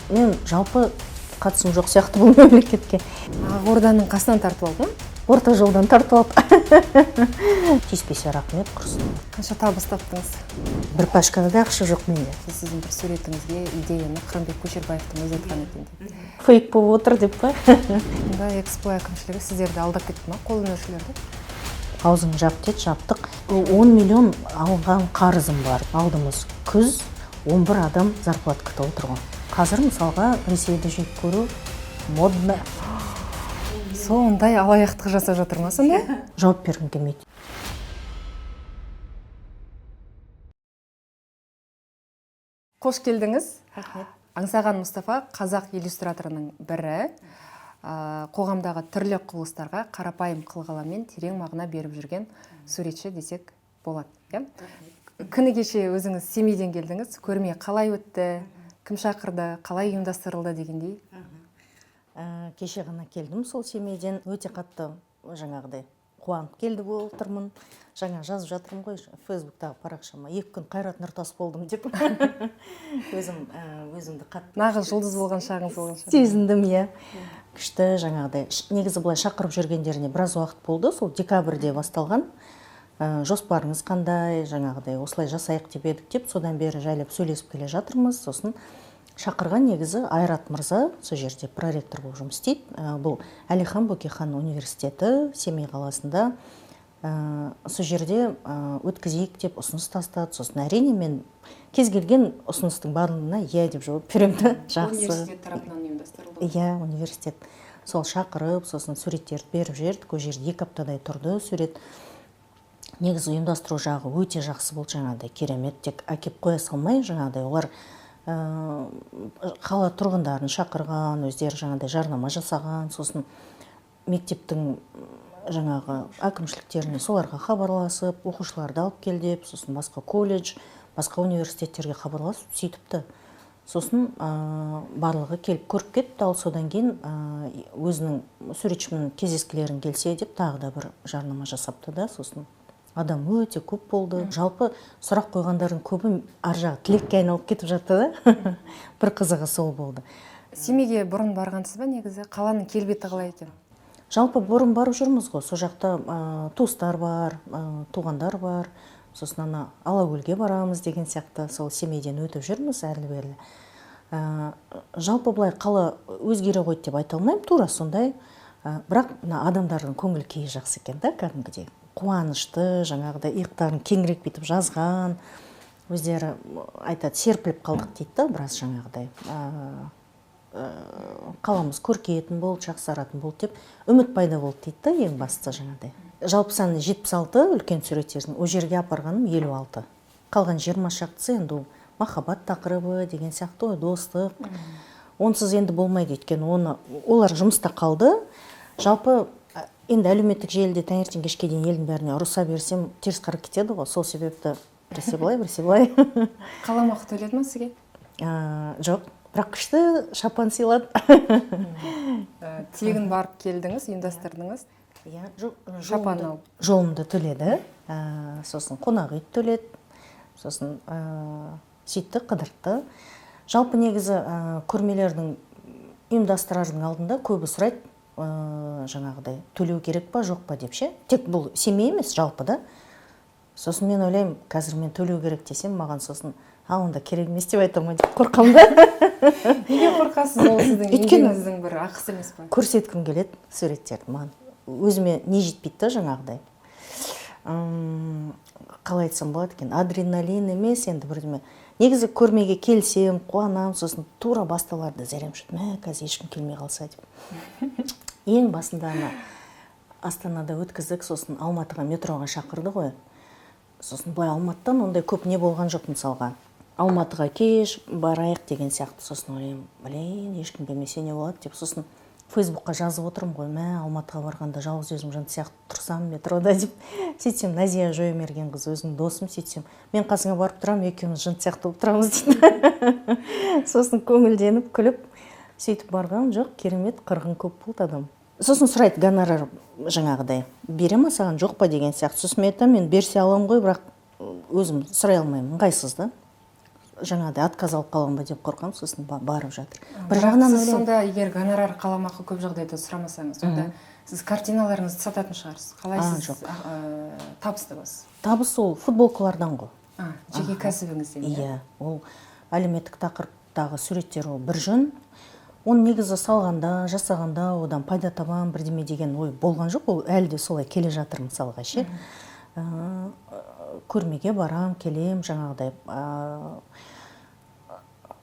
Мен жалпы қатысым жоқ сияқты бұл мемлекетке. Ақорданың қасынан тартып алдың? Орта жолдан тартып алып. Тиіспесе рахмет құрсын. Қанша табыс таптыңыз? Бір пашкада да ақша жоқ менде. Сіздің бір суретіңізге идеяны Қырымбек Көшербаевтың өзі айтқан екен. Фейк болып отыр деп па? Мұнда Экспо әкімшілігі сіздерді алдап кетті ма, қолөнершілерді? Аузын жап деді, жаптық. 10 миллион алған қарызым бар. Алдымыз күз, 11 адам зарплат күтіп отырған. Қазір мысалға Ресейді жек көру модно. Сондай алаяқтық жасап жатыр ма сонда? Жауап бергім келмейді. Қош келдіңіз. Рахмет. Аңсаған Мұстафа қазақ иллюстраторының бірі. Қоғамдағы түрлі құбылыстарға қарапайым қылғаламен терең мағына беріп жүрген суретші десек болады. Күні кеше өзіңіз Семейден келдіңіз. Көрме қалай өтті, кім шақырды, қалай ұйымдастырылды дегендей? Кеше ғана келдім сол Семейден. Өте қатты жаңағыдай қуанып келді отырмын. Жаңа жазып жатырмын ғой Фейсбуктағы парақшама. 2 күн Қайрат Нұртас болдым деп. Өзімді қатты. Нағыз жұлдыз болған шағыңыз болған шағыңыз. Сезіндім, иә. Күшті жаңағыдай. Негізі былай шақырып жүргендеріне біраз уақыт болды. Сол декабрьде басталған. Жоспарыңыз қандай, жаңағыдай осылай жасайық деп едік деп, содан бері жайлап сөйлесіп келе жатырмыз. Сосын шақырған негізі Айрат мырза, сол жерде проректор болып жұмыс істейді. Бұл Әлихан Бөкейхан университеті Семей қаласында. Сол жерде өткізейік деп ұсыныс тастады. Сосын әрине мен кез келген ұсыныстың барлығына иә деп жауап беремді. Жақсы. Университет тарапынан ұйымдастырылды. Иә, университет. Сол шақырып, сосын суреттерді беріп жердік. Ол жерде 2 аптадай тұрды сурет. Негізі ұйымдастыру жағы өте жақсы болды, жаңағыдай керемет. Тек әкеп қоя салмай, жаңағыдай олар қала тұрғындарын шақырған, өздері жаңағыдай жарнама жасаған, сосын мектептің жаңағы әкімшіліктеріне соларға хабарласып, оқушыларды алып кел деп, сосын басқа колледж, басқа университеттерге хабарласып сөйтіпті. Сосын барлығы келіп көріп кетті, ал содан кейін өзінің суретшінің кездескілерін келсе деп тағы да бір жарнама жасапты да, сосын адам өте көп болды. Жалпы сұрақ қойғандардың көбі ар жағы тілекке айналып кетіп жатты да. Бір қызығы сол болды. Семейге бұрын барғансыз ба негізі? Қаланың келбеті қалай екен? Жалпы бұрын барып жүрміз ғой. Сол жақта туыстар бар, туғандар бар. Сосын ана Алакөлге барамыз деген сияқты. Сол Семейден өтіп жүрміз әрлі-берлі. Жалпы былай қала өзгере қойды деп айта алмаймын, тура сондай. Бірақ адамдардың көңіл күйі жақсы екен да, кәдімгідей. Қуанышты, жаңағыдай иықтарын кеңірек бітіп жазған. Өздері айтады, серпіліп қалдық дейді да, біраз жаңағыдай. Қаламыз көркейетін болды, жақсаратын болды деп үміт пайда болды дейді да, ең бастысы жаңағыдай. Жалпы саны 76 үлкен суреттердің, о жерге апарғаным 56. Қалған 20 шақтысы енді махаббат тақырыбы деген сияқты, достық. Онсыз енді болмайды екен, олар жұмыста қалды. Жалпы енді әлеуметтік желіде таңертең кешке дейін елдің бәріне ұрыса берсем теріс қарап кетеді ғой. Сол себепті біресе былай. Қаламақы төледі ма сізге? Жоқ, бірақ күшті шапан сыйлады. Тегін барып келдіңіз, ұйымдастырдыңыз. Шапан алып. Жолымды төледі. Сосын қонақ үйді төледі. Сосын сөйтті, қыдыртты. Жалпы негізі көрмелердің ұйымдастырардың алдында көбі сұрайды, жаңағыдай төлеу керек па жоқ па деп ше. Тек бұл Семей емес, жалпы да. Сосын мен ойлаймын, қазір мен төлеу керек десем, маған сосын онда керек емес деп айтамын деп қорқамын да. Неге қорқасыз? Ол сіздің еңбегіңіздің бір ақысы емес па? Көрсеткім келеді суреттерді маған. Өзіме не жетпейді да жаңағыдай. Қалай айтсам болады екен, адреналин емес енді бірдеме. Негізі көрмеге келсем, қуанам, сосын тура басталарды зәрем шықты. Қазір ешкім келмей қалса деп. Ең басында Астанада өткіздік, сосын Алматыға метроға шақырды ғой. Сосын былай Алматыдан ондай көп не болған жоқ мысалға. Алматыға кеш, барайық деген сияқты. Сосын ойлаймын, ешкім келмесе не болады деп. Сосын Фейсбукқа жазып отырмын ғой, Алматыға барғанда жалғыз өзім жан сияқты тұрсам метрода деп. Сөйтсем, Назия Жоймерген қыз өзінің досым, сөйтсем, мен қасыңа барып тұрам, екеуміз жан сияқты болып тұрамыз дейді. Сосын көңілденіп, күліп, сөйтіп барған жоқ, керемет, қырғын көп болды адам. Сосын сұрайды, гонорар жаңағыдай, бере ма саған жоқ па деген сияқты. Сосын мен берсе аламын ғой, бірақ өзім сұрай алмаймын, ыңғайсыз да. жаңағыдай отказ алып қалған ба деп қорқамын, сосын барып жатыр. Бір жағынан сіз сонда егер гонорар қаламақы көп жағдайда сұрамасаңыз, сонда сіз картиналарыңызды сататын шығарсыз. Қалай сіз табыс табасыз? Табыс ол футболкалардан ғой. Жеке кәсібіңізден? Иә, ол әлеуметтік тақырыптағы суреттер ол бір жөн. Оны негізі салғанда, жасағанда, одан пайда табам бірдеме деген ой болған жоқ. Ол әлі де солай келе жатыр мысалға ше. Көрмеге барам, келем, жаңағыдай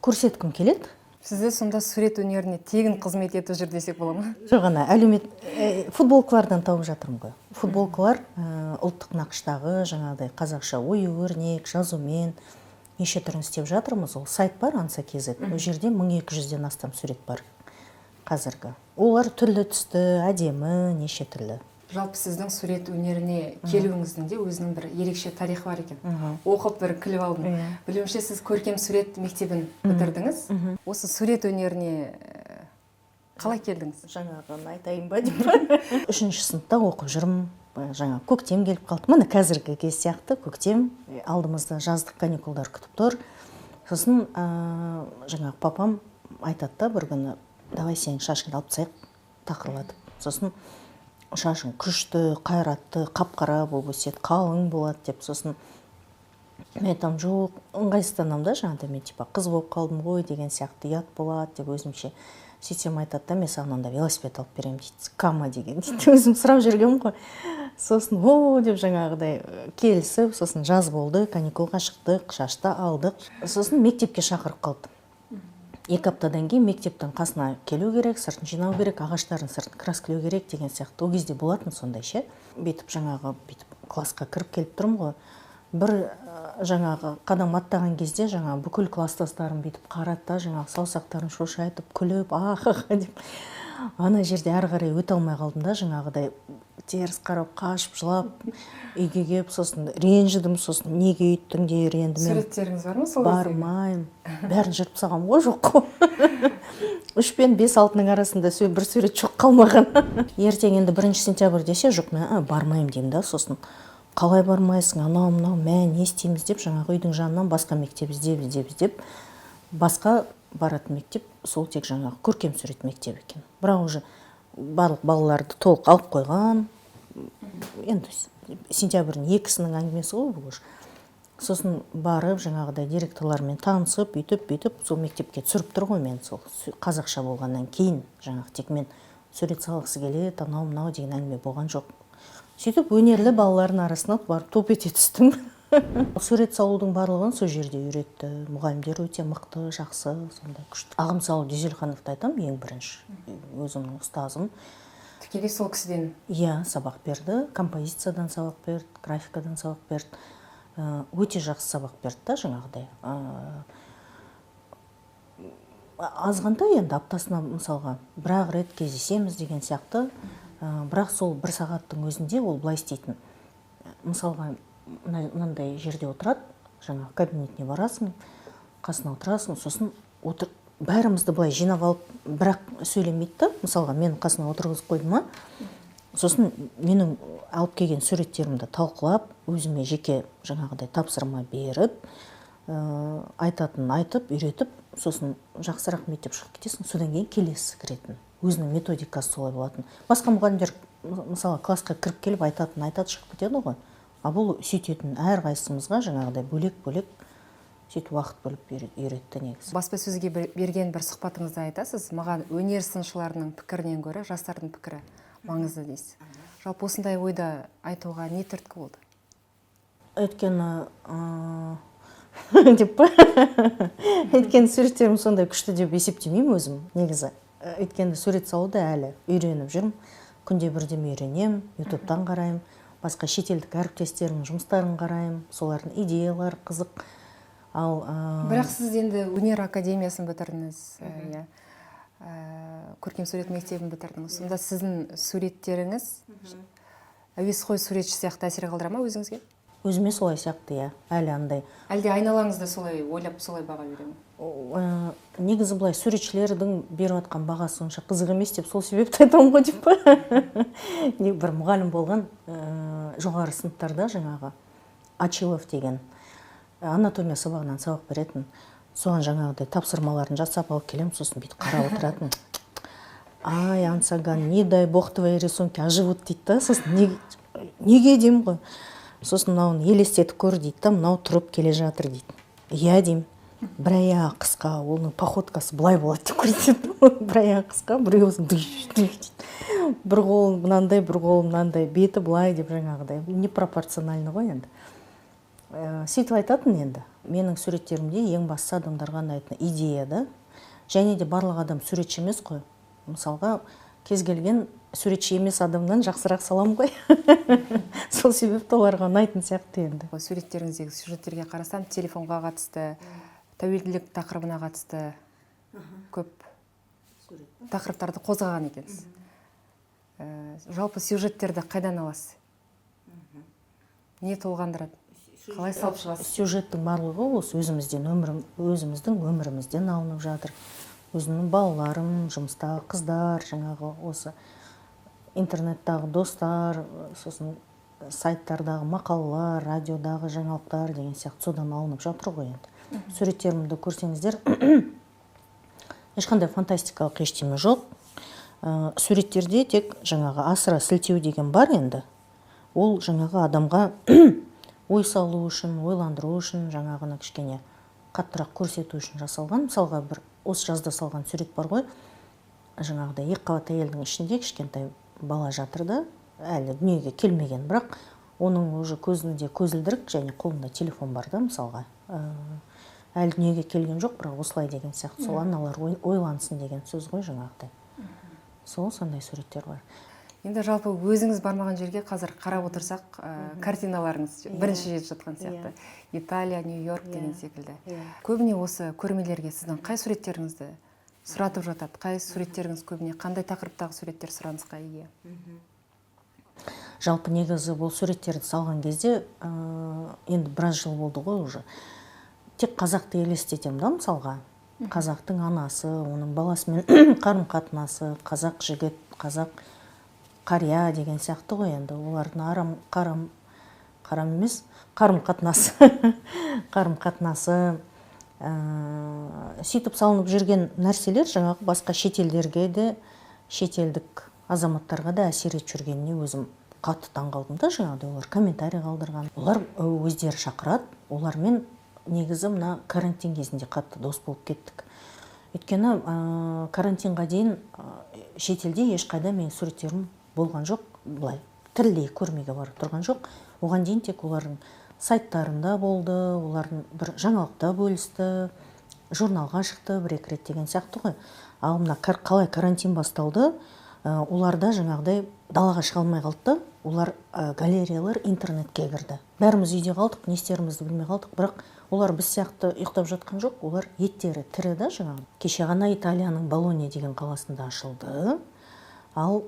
көрсеткім келеді. Сізді сонда сурет өнеріне тегін қызмет етіп жүр десек бола ма? Жоқ, ана футболкалардан тауып жатырмын ғой. Футболкалар ұлттық нақыштағы жаңағыдай қазақша ою-өрнек, жазумен неше түрін істеп жатырмыз. Ол сайт бар, Анса.kz. Ол жерде 1200-ден астам сурет бар қазіргі. Олар түрлі түсті, әдемі, неше түрлі. Жалпы сіздің сурет өнеріне келуіңіздің де өзінің бір ерекше тарихы бар екен. Оқып бір күліп алдым. Білуімше сіз көркем сурет мектебін бітірдіңіз. Осы сурет өнеріне қалай келдіңіз? Жаңағыны айтайын ба деп. 3-ші сыныпта оқып жүрмін. Жаңа көктем келіп қалды. Міне қазіргі кез сияқты көктем, алдымызда жаздық каникулдар күтіп тұр. Сосын жаңағы папам айтады да бір күні, давай сенің шашыңды алып тастайық, тақырлатып. Сосын шашың күшті, қайратты, қап-қара болып өседі, қалың болады деп. Сосын мен айтамын, жоқ, ыңғайсызданамын да, жаңағыдай мен типа қыз болып қалдым ғой деген сияқты, ұят болады деп өзімше. Сөйтсем айтады да, мен саған онда велосипед алып беремін дейді, Кама деген дейді. Өзім сұрап жүргенмін ғой. Сосын о деп жаңағыдай келісіп, сосын жаз болды, каникулға шықтық, шашты алдық. Сосын мектепке шақырып қалды. 2 аптадан кейін мектептің қасына келу керек, сыртын жинау керек, ағаштарын сыртын краскілеу керек деген сияқты. Ол кезде болатын сондай ше. Бетіп жаңағы классқа кіріп келіп тұрмын ғой. Бір жаңағы қадам аттаған кезде жаңағы бүкіл класстастарым бетіп қарады да, жаңағы саусақтарын шошайтып, күліп, деп. Ана жерде әрі қарай өте алмай қалдым да, жаңағыдай теріс қарап, қашып, жылап, үйге келіп, сосын ренжідім, сосын неге үйттіңдер енді мен. Суреттеріңіз бар ма сол? Бармайым. Бәрін жырып тастағам ғой, жоқ қой. 3 пен 5-6-ның арасында бір сурет жоқ қалмаған. Ертең енді 1 сентябрь десе, жоқ, мен бармайым деймін да, сосын қалай бармайсың, анау-мынау, не істейміз деп, жаңағы үйдің жанынан басқа мектеп іздеп, басқа баратын мектеп, сол тек жаңағы көркем сурет мектеп екен. Бірақ уже барлық балаларды толық алып қойған. Енді сентябрьдің 2-сінің әңгімесі ғой бұл. Сосын барып, жаңағыдай директорлармен танысып, үйтіп, сол мектепке түсіріп тұр ғой мен, сол қазақша болғаннан кейін, жаңағы тек мен сурет салғысы келеді, анау-мынау деген әңгіме болған жоқ. Сөйтіп өнерлі балалардың арасына барып топ ете түстім. Сурет салудың барлығын сол жерде үйретті. Мұғалімдер өте мықты, жақсы, сондай күшті. Ағымсалы Дүйсенхановты айтам, ең бірінші. Өзімнің ұстазым. Тікелей сол кісіден? Иә, сабақ берді. Композициядан сабақ берді, графикадан сабақ берді. Өте жақсы сабақ берді да, жаңағыдай. Азғантай енді аптасына мысалға бір-ақ рет кездесеміз деген сияқты. Бірақ сол 1 сағаттың өзінде ол былай істейтін. Мысалға мынандай жерде отырады, жаңағы кабинетіне барасың, қасына отырасың, сосын бәрімізді былай жинап алып, бірақ сөйлемейді да, мысалға мен қасына отырғызып қойдым ма, сосын менің алып келген суреттерімді талқылап, өзіме жеке жаңағыдай тапсырма беріп, айтатын айтып, үйретіп, сосын жақсы рахмет деп шығып кетесің, содан кейін келесі кіретін. Өзінің методикасы солай болатын. Басқа мұғалімдер мысалы классқа кіріп келіп айтады шығып кетеді ғой. А бұл сөйтетін әрқайсымызға жаңағыдай бөлек-бөлек сөйтіп уақыт бөліп үйретті негізі. Баспасөзге берген бір сұхбатыңызда айтасыз, маған өнер сыншыларының пікірінен гөрі жастардың пікірі маңызды дейсіз. Жалпы осындай ойда айтуға не түрткі болды? Өйткені өйткені суреттерім сондай күшті деп есептемеймін өзім негізі. Өйткені сурет салуды әлі үйреніп жүрмін. Күнде бірдеме үйренем, ютубтан қараймын, басқа шетелдік әріптестерімнің жұмыстарын қараймын, солардың идеялары қызық. Бірақ сіз енді өнер академиясын бітірдіңіз, көркем сурет мектебін бітірдіңіз. Сонда сіздің суреттеріңіз әуесқой суретші сияқты әсер қалдыра ма өзіңізге? Өзіме солай сияқты, әлі андай. Әлде айналаңызда солай ойлап, солай баға бере ме? Негізі былай суретшілердің беріп атқан бағасы онша қызық емес деп сол себепті айтамын ғой деп па. Бір мұғалім болған жоғары сыныптарда жаңағы Ачилов деген анатомия сабағынан сабақ беретін. Соған жаңағыдай тапсырмаларын жасап алып келем, сосын бүйтіп қарап отыратын. Ай, Ансаган, не дай бог твои рисунки оживут дейді да, сосын неге деймін ғой. Сосын мынауын елестетіп көр дейді да, мынау тұрып келе жатыр дейді. Иә деймін. Бір аяғы қысқа, оның походкасы былай болады деп көрсетеді. Бір аяғы қысқа, бір өзін дейді. Бір қолын мынандай, бір қолын мынандай, беті былай деп жаңағыдай. Непропорциональны ғой енді. Сөйтіп айтатын енді. Менің суреттерімде ең бастысы адамдарға арнайтын идея да. Және де барлық адам суретші емес қой. Мысалға, кез келген суретші емес адамнан жақсырақ салам ғой. Сол себепті оларға ұнайтын сияқты енді. Суреттеріңіздегі сюжеттерге қарасам, телефонға қатысты, тәуелділік тақырыбына қатысты көп тақырыптарды қозғаған екенсіз. Жалпы сюжеттерді қайдан аласыз? Не толғандырады? Қалай салып шығасыз? Сюжеттің барлығы осы өзіміздің өмірімізден алынып жатыр. Өзімнің балаларым, жұмыстағы қыздар, жаңағы осы интернеттағы достар, сосын сайттардағы мақалалар, радиодағы жаңалықтар деген сияқты содан алынып жатыр ғой енді. Суреттерімді көрсеңіздер, ешқандай фантастикалық ештеме жоқ. Суреттерде тек жаңағы асыра сілтеу деген бар енді. Ол жаңағы адамға ой салу үшін, ойландыру үшін, жаңағыны кішкене қаттырақ көрсету үшін жасалған. Мысалға бір осы жазда салған сурет бар ғой. Жаңағыдай екі қабат әйелдің ішінде кішкентай бала жатыр да, әлі дүниеге келмеген, бірақ оның уже көзінде көзілдірік және қолында телефон бар да, мысалға. Әлі дүниеге келген жоқ, бірақ осылай деген сияқты. Сол аналар ойлансын деген сөз ғой жаңағыдай. Сондай суреттер бар. Енді жалпы өзіңіз бармаған жерге қазір қарап отырсақ, картиналарыңыз бірінші рет жатқан сияқты. Италия, Нью-Йорк деген секілді. Көбіне осы көрмелерге сіздің қай суреттеріңізді сұратып жатады? Қай суреттеріңіз көбіне, қандай тақырыптағы суреттер сұранысқа ие? Жалпы негізі бұл суреттерді салған кезде, енді біраз жыл болды ғой уже. Тек қазақты елестетем да, мысалға. Қазақтың анасы, оның баласымен қарым-қатынасы, қазақ жігіт, қазақ қария деген сияқты ғой енді. Олардың қарым-қатынасы, сөйтіп салынып жүрген нәрселер жаңағы басқа шетелдерге де, шетелдік азаматтарға да әсер етіп жүргеніне өзім қатты таңғалдым да, жаңағыдай олар комментарий қалдырған. Олар өздері шақырады, олармен негізі мына карантин кезінде қатты дос болып кеттік. Өйткені карантинға дейін шетелде ешқайда менің суреттерім болған жоқ, былай тірілей көрмеге барып тұрған жоқ. Оған дейін тек олардың сайттарында болды, олардың бір жаңалықта бөлісті, журналға шықты бір-екі рет деген сияқты ғой. Ал мына қалай карантин басталды, оларда жаңағыдай далаға шыға алмай қалды, олар галереялар интернетке кірді. Бәріміз үйде қалдық, не істерімізді білмей қалдық, бірақ олар біз сияқты ұйықтап жатқан жоқ, олар еттері тірі да жаңағы. Кеше ғана Италияның Болонья деген қаласында ашылды. Ал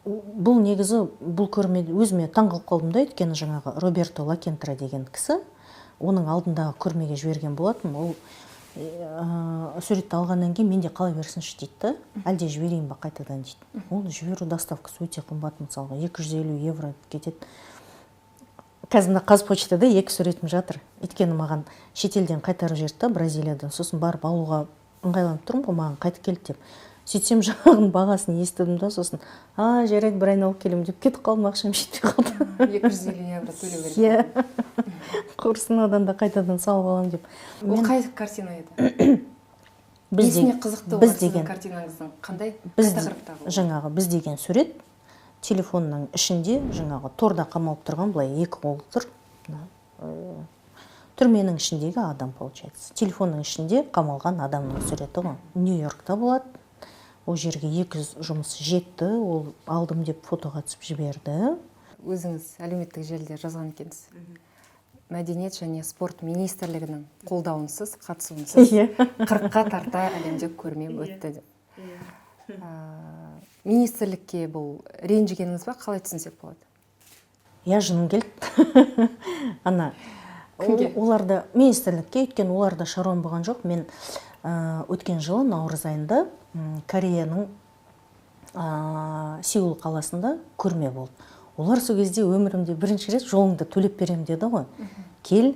бұл негізі бұл көрмеде өзіме таңғалып қалдым да, өйткені жаңағы Роберто Лакентра деген кісі, оның алдындағы көрмеге жіберген болатын. Ол суретті алғаннан кейін менде қалай берсінші дейді да, әлде жіберейін ба қайтадан дейді. Ол жіберу доставкасы өте қымбат, мысалға 250 евро кетеді. Қазір Қазпочтада 2 суретім жатыр. Өйткені маған шетелден қайтарып жіберді, Бразилиядан. Сосын барып алуға ыңғайланып тұрмын ғой, маған қайтып келді деп. Сөйтсем жағын бағасын естідім да, сосын жарайды бір айналып келем деп кетіп қалдым, ақшам жетпей қалды. 250 евро төлеу керек. Құрсын одан да қайтадан салып алам деп. Ол қай картина еді? Несіне қызықты олар сіздің картинаңыздың? Қандай тақырыптағы? Жаңағы біз деген сурет телефонның ішінде жаңағы торда қамалып тұрған, былай 2 қол тұр. Түрменің ішіндегі адам получается. Телефонның ішінде қамалған адамның суреті ғой. Нью-Йоркта болады. Ол жерге 2 жұмыс жетті, ол алдым деп фотоға түсіп жіберді. Өзіңіз әлеуметтік желіде жазған екенсіз. Мәдениет және спорт министрлігінің қолдауынсыз, қатысуынсыз 40-қа тарта әлемде көрмем өтті деп. Министрлікке бұл ренжігеніңіз ба, қалай түсінсек болады? Я жыным келді. Оларда министрлікке, өткен оларда шаруам болған жоқ. Мен өткен жылы наурыз айында Кореяның Сеул қаласында көрме болды. олар сол кезде өмірімде бірінші рет жолыңды төлеп берем деді ғой. Кел,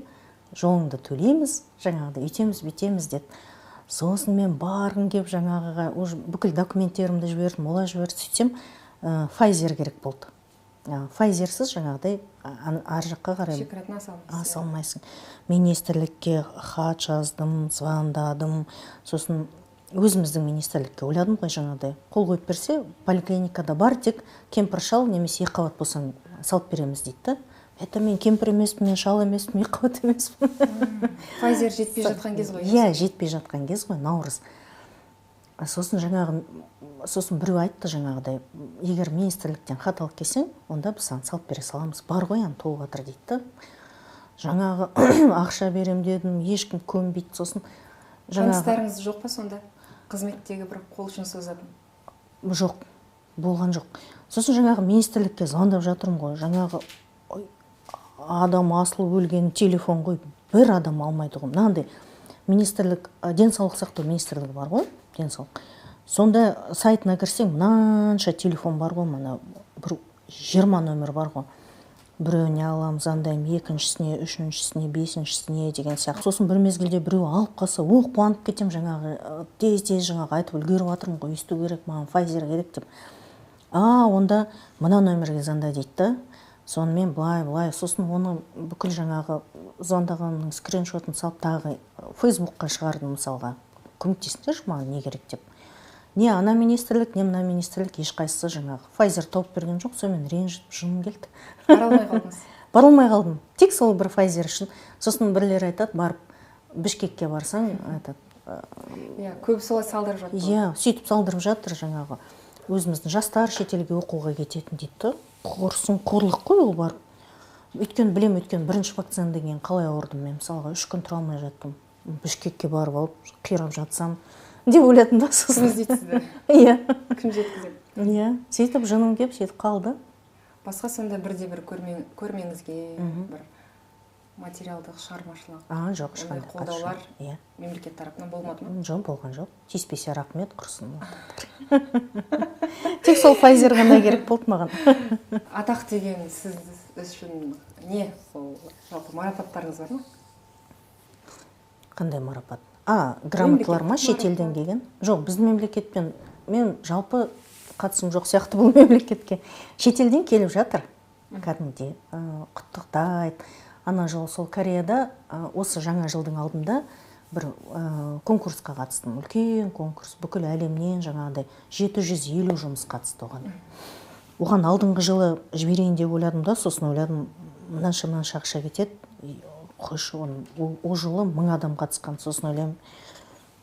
жолыңды төлейміз, жаңағыдай үйтеміз, бүйтеміз деді. Сосын мен барғым кеп жаңағыға бүкіл документтерімді жібердім, олай жіберді, сөйтсем Pfizer керек болды. Pfizerсіз жаңағыдай ар жаққа қарай шекаратын аса алмайсың. Министрлікке хат жаздым, звондадым, сосын өзіміздің министрлікке ойладым ғой жаңағыдай. Қол қойып берсе, поликлиникада бар, тек кемпір шал немесе екі қабат болсаң салып береміз дейді. Это мен кемпір емеспін, мен шал емеспін, екі қабат емеспін. Pfizer жетпей жатқан кез ғой. Иә, жетпей жатқан кез ғой, наурыз. Сосын біреу айтты жаңағыдай, егер министрліктен хат алып келсең, онда біз саған салып бере саламыз. Бар ғой, толып жатыр дейді. Жаңағы ақша берем дедім, ешкім көнбейді. Сосын таныстарыңыз жоқ па сонда? Қызметтегі бір қол ұшын созатын? Жоқ, болған жоқ. Сосын жаңағы министрлікке звондап жатырмын ғой. Жаңағы адам асылып өлген телефон ғой, бір адам алмайды ғой. Мынандай министрлік, денсаулық сақтау министрлігі бар ғой, денсаулық. Сонда сайтына кірсең, мынанша телефон бар ғой, мына бір 20 нөмір бар ғой. Біреуіне аламыз, андаймын, екіншісіне, үшіншісіне, бесіншісіне деген сияқты. Сосын бір мезгілде біреу алып қалса, қуанып кетем, жаңағы тез жаңағы айтып үлгеріп жатырмын ғой, есту керек, маған Pfizer керек деп. Онда мына нөмірге звонда дейді. Сонымен былай, сосын оны бүкіл жаңағы звондағанның скриншотын салып тағы Facebookқа шығардым мысалға. Көмектесіңдерші маған не керек деп. Не ана министрлік, не мына министрлік ешқайсысы жаңағы Pfizer тауып берген жоқ, сонымен ренжіп жыным келді. Бара алмай қалдыңыз? Бара алмай қалдым. Тек сол бір Pfizer үшін. Сосын бірлер айтады, барып Бішкекке барсаң, айтады. Көп солай салдырып жатыр. Сөйтіп салдырып жатыр жаңағы. Өзіміздің жастар шетелге оқуға кететін дейді. Құрсын, қорлық қой ол барып. Өйткені бірінші вакцина деген қалай ауырдым мен, мысалға 3 күн тұра алмай жаттым. Бішкекке барып алып, қирап жатсам деп ойладым да сосын. Кім іздейді? Кім жеткізеді? Сөйтіп жыным кеп, сөйтіп қалды. Басқа сонда бірде бір көрмеңізге бір материалдық шығармашылық? Жоқ, ешқандай қолдаулар мемлекет тарапынан болмады ма? Жоқ, болған жоқ. Тиіспесе рахмет, құрсын. Тек сол Pfizer ғана керек болды маған. Атақ деген сіз үшін не? Жалпы марапаттарыңыз бар ма? Қандай марапат? Грамоталар ма, шетелден келген? Жоқ, біздің мемлекетпен мен жалпы қатысым жоқ сияқты бұл мемлекетке. Шетелден келіп жатыр. Кәдімгідей құттықтайды. Ана жыл сол Кореяда осы жаңа жылдың алдында бір конкурсқа қатыстым. Үлкен конкурс, бүкіл әлемнен жаңағыдай 750 жұмыс қатысты оған. Оған алдыңғы жылы жіберейін деп ойладым да, сосын ойладым, мынанша ақша кетеді. Қойшы, ол жылы 1000 адам қатысқан, сосын ойлаймын,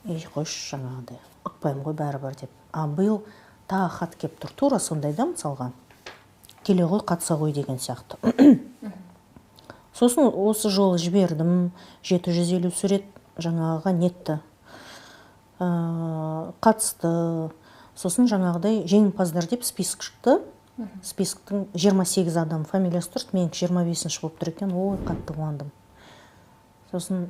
қойшы жаңағыдай, ұқпаймын ғой бәрібір деп. Биыл тағы хат кеп тұр, тура сондай да мысалға, келе ғой қатыса ғой деген сияқты. Сосын осы жолы жібердім, 750 сурет жаңағыға нетті, қатысты. Сосын жаңағыдай жеңімпаздар деп список шықты. Списоктың 28 адам фамилиясы тұрды, мен 25-ші болып тұр екен, қатты қуандым. Сосын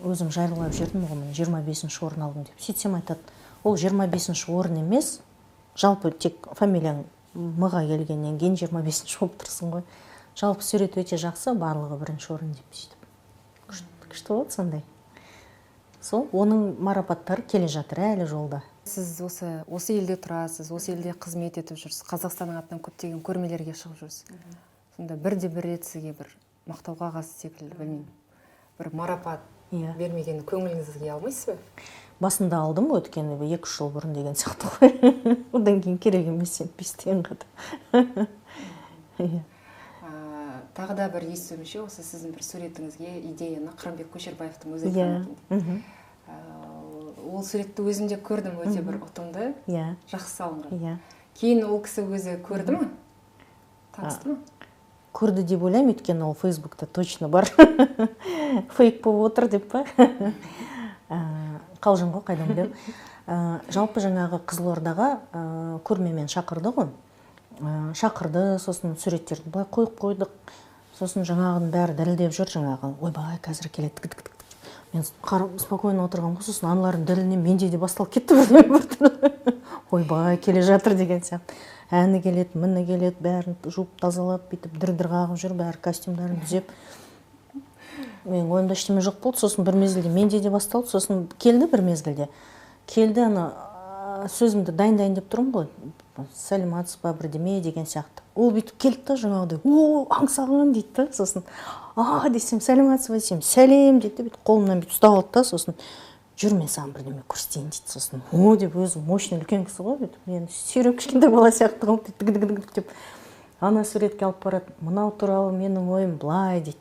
өзім жайлылап жердім оғымен 25-ші орын алдым деп. Сөйтсем айтады, ол 25-ші орын емес, жалпы тек фамилияң мыға келгеннен кейін 25-ші болып тұрсың ғой. Жалпы сурет өте жақсы, барлығы 1-ші орын деп сөйтіп. Күшті болды сондай. Сол, оның марапаттары келе жатыр әлі жолда. Сіз осы елде тұрасыз, осы елде қызмет етіп жүрсіз, Қазақстанның атынан көптеген көрмелерге шығып жүрсіз. Сонда бір рет сізге бір мақтау қағазы секілді, білмеймін, бір марапат бермеген көңіліңізге алмайсыз ба? Басында алдым, өткені 2-3 жыл бұрын деген сияқты ғой. Одан кейін керек емес сен пестен қады. Тағы да бір естуімше, осы сіздің бір суретіңізге идеяны Қырымбек Көшербаевтың өзі айтқан. Ол суретті өзімде көрдім, өте бір ұтымды, жақсы салынған. Кейін ол кісі өзі көрді ме? Танысты ма? Көрді деп ойлаймын, өйткені ол Фейсбукта точно бар. Фейк болып отыр деп па? Қалжың ғой, қайдан білем. Жалпы жаңағы Қызылордаға көрмемен шақырды ғой. Шақырды, сосын суреттерді былай қойып қойдық. Сосын жаңағын бәрі дәлдеп жүр, жаңағы ойбай қазір келеді. Мен спокойно отырған ғой, сосын аналардың дәлінен менде де басталып кетті бірден. Ойбай келе жатыр деген сияқты. әні келеді, міні келеді, бәрін жуып тазалап, бүйтіп дір-дір қағып жүр, бәрі костюмдарын түзеп. Менің ойымда ештеме жоқ болды. Сосын бір мезгілде менде де басталды. Сосын келді бір мезгілде. Келді, сөзімді дайындайын деп тұрмын ғой. Сәлеметсіз ба, бірдеме деген сияқты. Ол бүйтіп келді да жаңағыдай, аңсаған дейді да. Сосын, десем, сәлеметсіз ба десем, сәлем дейді. Бүйтіп қолымнан бүйтіп ұстап алды да, сосын жүр мен саған бірдеме көрсетейін дейді. Сосын, деп өзі мощный үлкен кісі ғой, бүйтіп мен сүйреп кішкентай бала сияқты қылып деп ана суретке алып барады. Мынау туралы менің ойым былай дейді.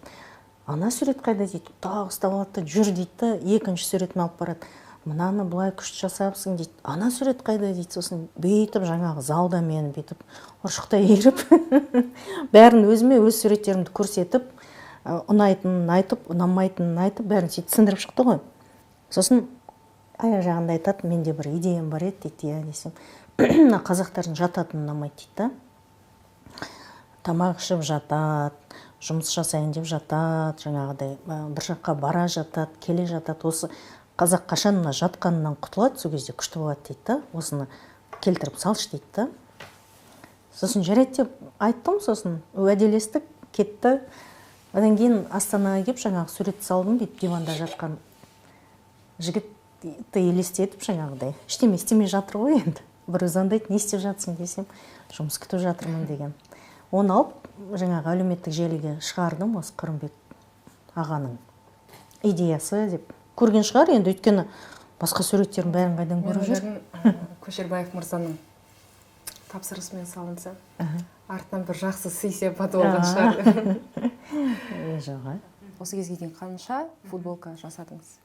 Ана сурет қайда дейді. Тағы ұстап алады да жүр дейді да, екінші суретін алып барады. Мынаны былай күшті жасапсың дейді. Ана сурет қайда дейді. Сосын бүйтіп жаңағы залда мені бүйтіп ұршықтай иіріп бәрін өзіме өз суреттерімді көрсетіп, ұнайтынын айтып, ұнамайтынын айтып, бәрін сөйтіп сындырып шықты ғой. Сосын аяқ жағында айтады, менде бір идеям бар еді дейді. Я десем, қазақтардың жататыны ұнамайды дейді да. Тамақ ішіп жатады, жұмыс жасайын деп жатады, жаңағыдай бір жаққа бара жатады, келе жатады. Осы қазақ қашан мына жатқанынан құтылады, сол кезде күшті болады дейді да. Осыны келтіріп салшы дейді да. Сосын жарайды деп айттым, сосын уәделестік, кетті. Одан кейін Астанаға келіп жаңағы сурет салдым дейді, диванда жатқан жігітті елестетіп жаңағыдай. Ештеме істемей жатыр ғой енді. Бір звондайды, не істеп жатсың десем, жұмыс күтіп жатырмын деген. Оны алып, жаңағы әлеуметтік желіге шығардым, осы Қырымбек ағаның идеясы деп. Көрген шығар енді, өйткені басқа суреттерін бәрін қайдан көріп жүр. Көшербаев мырзаның тапсырысымен салынса, артынан бір жақсы сый сипаты болған шығар. Жоқ, Осы кезге дейін қанша футболка жасадыңыз?